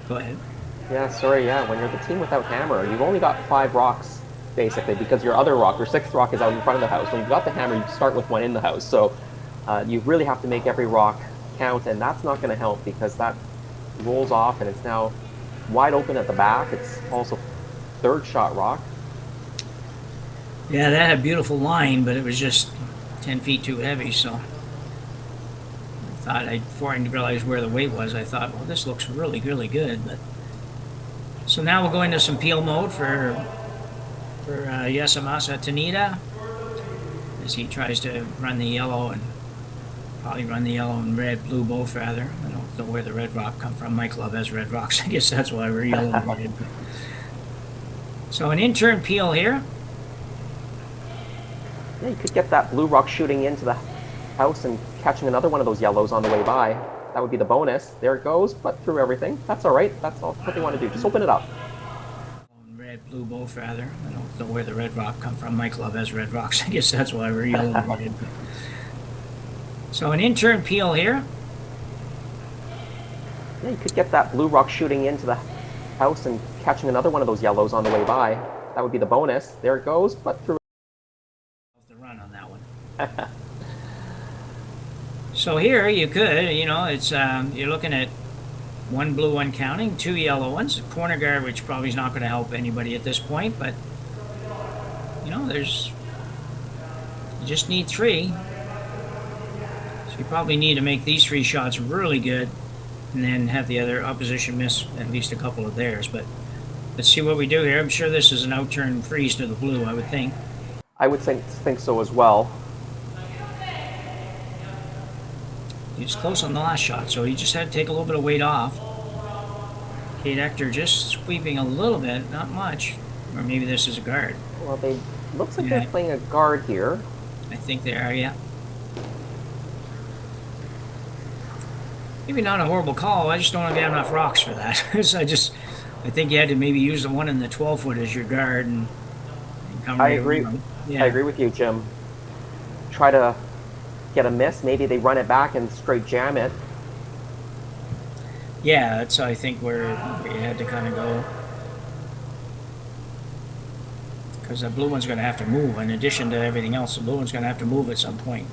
go ahead. Yeah, sorry. Yeah, when you're the team without hammer, you've only got 5 rocks basically, because your other rock, your 6th rock, is out in front of the house. When you've got the hammer, you start with one in the house. So you really have to make every rock count, and that's not going to help because that rolls off and it's now wide open at the back. It's also 3rd shot rock. Yeah, that had a beautiful line, but it was just 10 feet too heavy, so before I realized where the weight was, I thought, well, this looks really, really good. But so now we'll go into some peel mode for Yasumasa Tanida, as he tries to run the yellow and probably run the yellow and red, blue both rather. I don't know where the red rock come from. My club has red rocks. I guess that's why we're yellow and red. So an in-turn peel here. Yeah, you could get that blue rock shooting into the house and catching another one of those yellows on the way by. That would be the bonus. There it goes, but through everything. That's all right. That's all what they want to do. Just open it up. Red, blue both rather. I don't know where the red rock come from. My club has red rocks. I guess that's why we're yellow and red. So an in-turn peel here. Yeah, you could get that blue rock shooting into the house and catching another one of those yellows on the way by. That would be the bonus. There it goes, but through the run on that one. So here you could, you know, it's you're looking at 1 blue one counting, 2 yellow ones, a corner guard, which probably is not going to help anybody at this point, but you know, you just need 3. So you probably need to make these 3 shots really good and then have the other opposition miss at least a couple of theirs. But let's see what we do here. I'm sure this is an out-turn freeze to the blue, I would think. I would think so as well. He was close on the last shot, so he just had to take a little bit of weight off. Kate Ector just sweeping a little bit, not much. Or maybe this is a guard. Well, looks like they're playing a guard here. I think they are, yeah. Maybe not a horrible call. I just don't have enough rocks for that. So I think you had to maybe use the one in the 12-foot as your guard and come I agree. Yeah. I agree with you, Jim. Try to get a miss. Maybe they run it back and straight jam it. Yeah, that's I think where you had to kind of go. Because the blue one's going to have to move. In addition to everything else, the blue one's going to have to move at some point.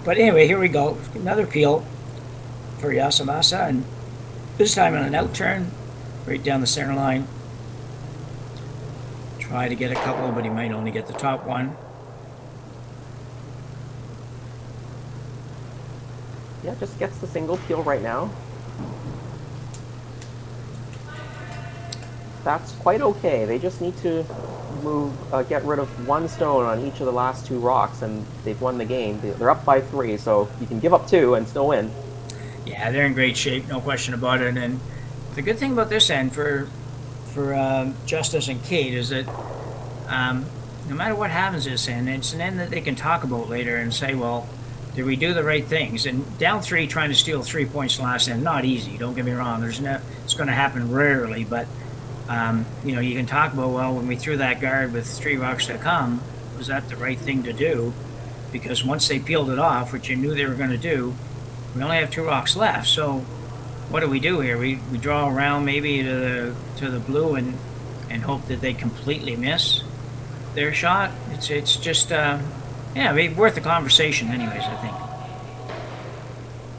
But anyway, here we go. Another peel for Yasumasa, and this time on an out turn, right down the center line. Try to get a couple, but he might only get the top one. Yeah, just gets the single peel right now. That's quite okay. They just need to get rid of 1 stone on each of the last 2 rocks, and they've won the game. They're up by 3, so you can give up 2 and still win. Yeah, they're in great shape, no question about it. And the good thing about this end for Justice and Kate is that no matter what happens this end, it's an end that they can talk about later and say, well, did we do the right things? And down 3, trying to steal 3 points last end, not easy. Don't get me wrong. It's going to happen rarely, but you know, you can talk about, well, when we threw that guard with 3 rocks to come, was that the right thing to do? Because once they peeled it off, which you knew they were going to do, we only have 2 rocks left. So what do we do here? We draw around maybe to the blue and hope that they completely miss their shot. It's just yeah, worth the conversation anyways, I think.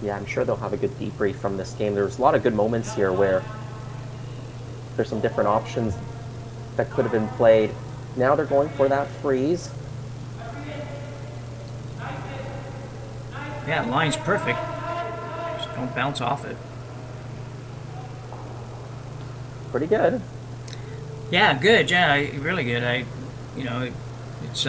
Yeah, I'm sure they'll have a good debrief from this game. There's a lot of good moments here where there's some different options that could have been played. Now they're going for that freeze. Yeah, line's perfect. Just don't bounce off it. pretty good. Yeah, good. Yeah, really good. It's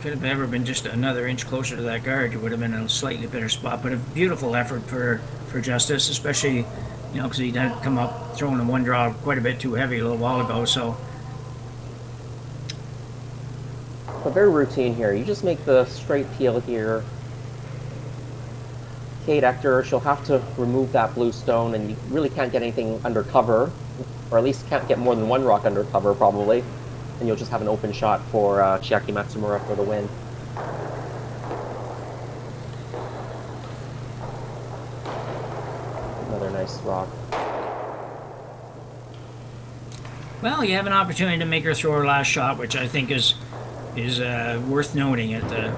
could have ever been just another inch closer to that guard. You would have been in a slightly better spot. But a beautiful effort for Justice, especially because he did come up throwing a one draw quite a bit too heavy a little while ago. So. But very routine here. You just make the straight peel here. Kate Ector, she'll have to remove that blue stone, and you really can't get anything under cover, or at least can't get more than one rock under cover, probably. And you'll just have an open shot for Chiaki Matsumura for the win. Another nice rock. Well, you have an opportunity to make her throw her last shot, which I think is worth noting at the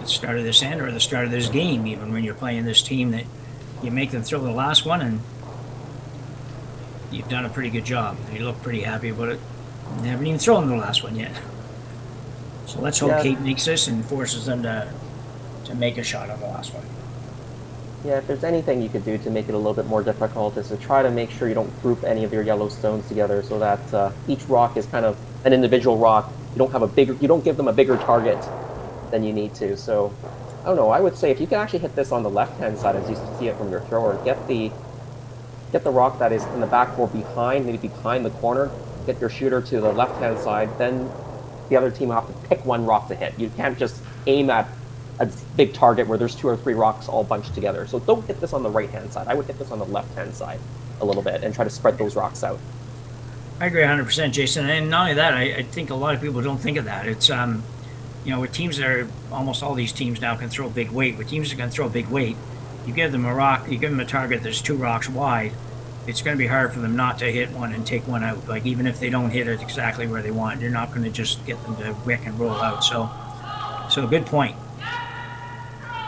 start of this end or the start of this game, even when you're playing this team, that you make them throw the last one, and you've done a pretty good job. They look pretty happy about it. They haven't even thrown the last one yet. So let's hope Kate makes this and forces them to make a shot on the last one. Yeah, if there's anything you could do to make it a little bit more difficult, is to try to make sure you don't group any of your yellow stones together, so that each rock is kind of an individual rock. You don't give them a bigger target than you need to. So I don't know, I would say if you can actually hit this on the left hand side, as you see it from your thrower, get the rock that is in the back four behind, maybe behind the corner, get your shooter to the left hand side, then the other team will have to pick one rock to hit. You can't just aim at a big target where there's 2 or 3 rocks all bunched together. So don't hit this on the right hand side. I would hit this on the left hand side a little bit and try to spread those rocks out. I agree 100%, Jason. And not only that, I think a lot of people don't think of that. It's with teams that are, almost all these teams now can throw big weight. With teams that can throw big weight, you give them a rock, you give them a target that's 2 rocks wide, it's going to be hard for them not to hit one and take one out. Like, even if they don't hit it exactly where they want, you're not going to just get them to wick and roll out. So good point.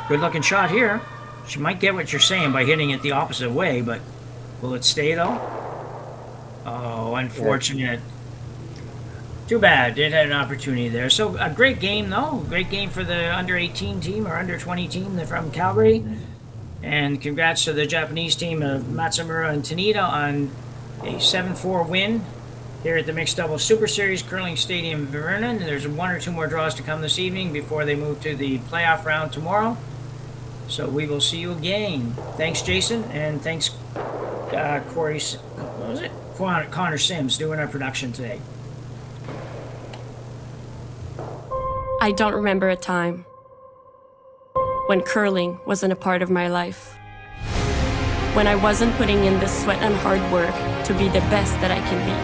Good looking shot here. She might get what you're saying by hitting it the opposite way, but will it stay though? Oh, unfortunate. Too bad. Did have an opportunity there. So a great game though. Great game for the under 18 team or under 20 team. They're from Calgary. And congrats to the Japanese team of Matsumura and Tanida on a 7-4 win here at the Mixed Doubles Super Series Curling Stadium Vernon. There's 1 or 2 more draws to come this evening before they move to the playoff round tomorrow. So we will see you again. Thanks, Jason, and thanks, Connor Sims doing our production today. I don't remember a time when curling wasn't a part of my life. When I wasn't putting in the sweat and hard work to be the best that I can be.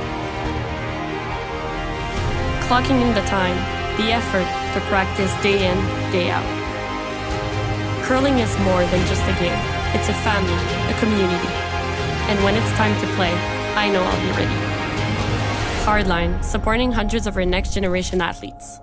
Clocking in the time, the effort to practice day in, day out. Curling is more than just a game. It's a family, a community. And when it's time to play, I know I'll be ready. Hardline, supporting hundreds of our next generation athletes.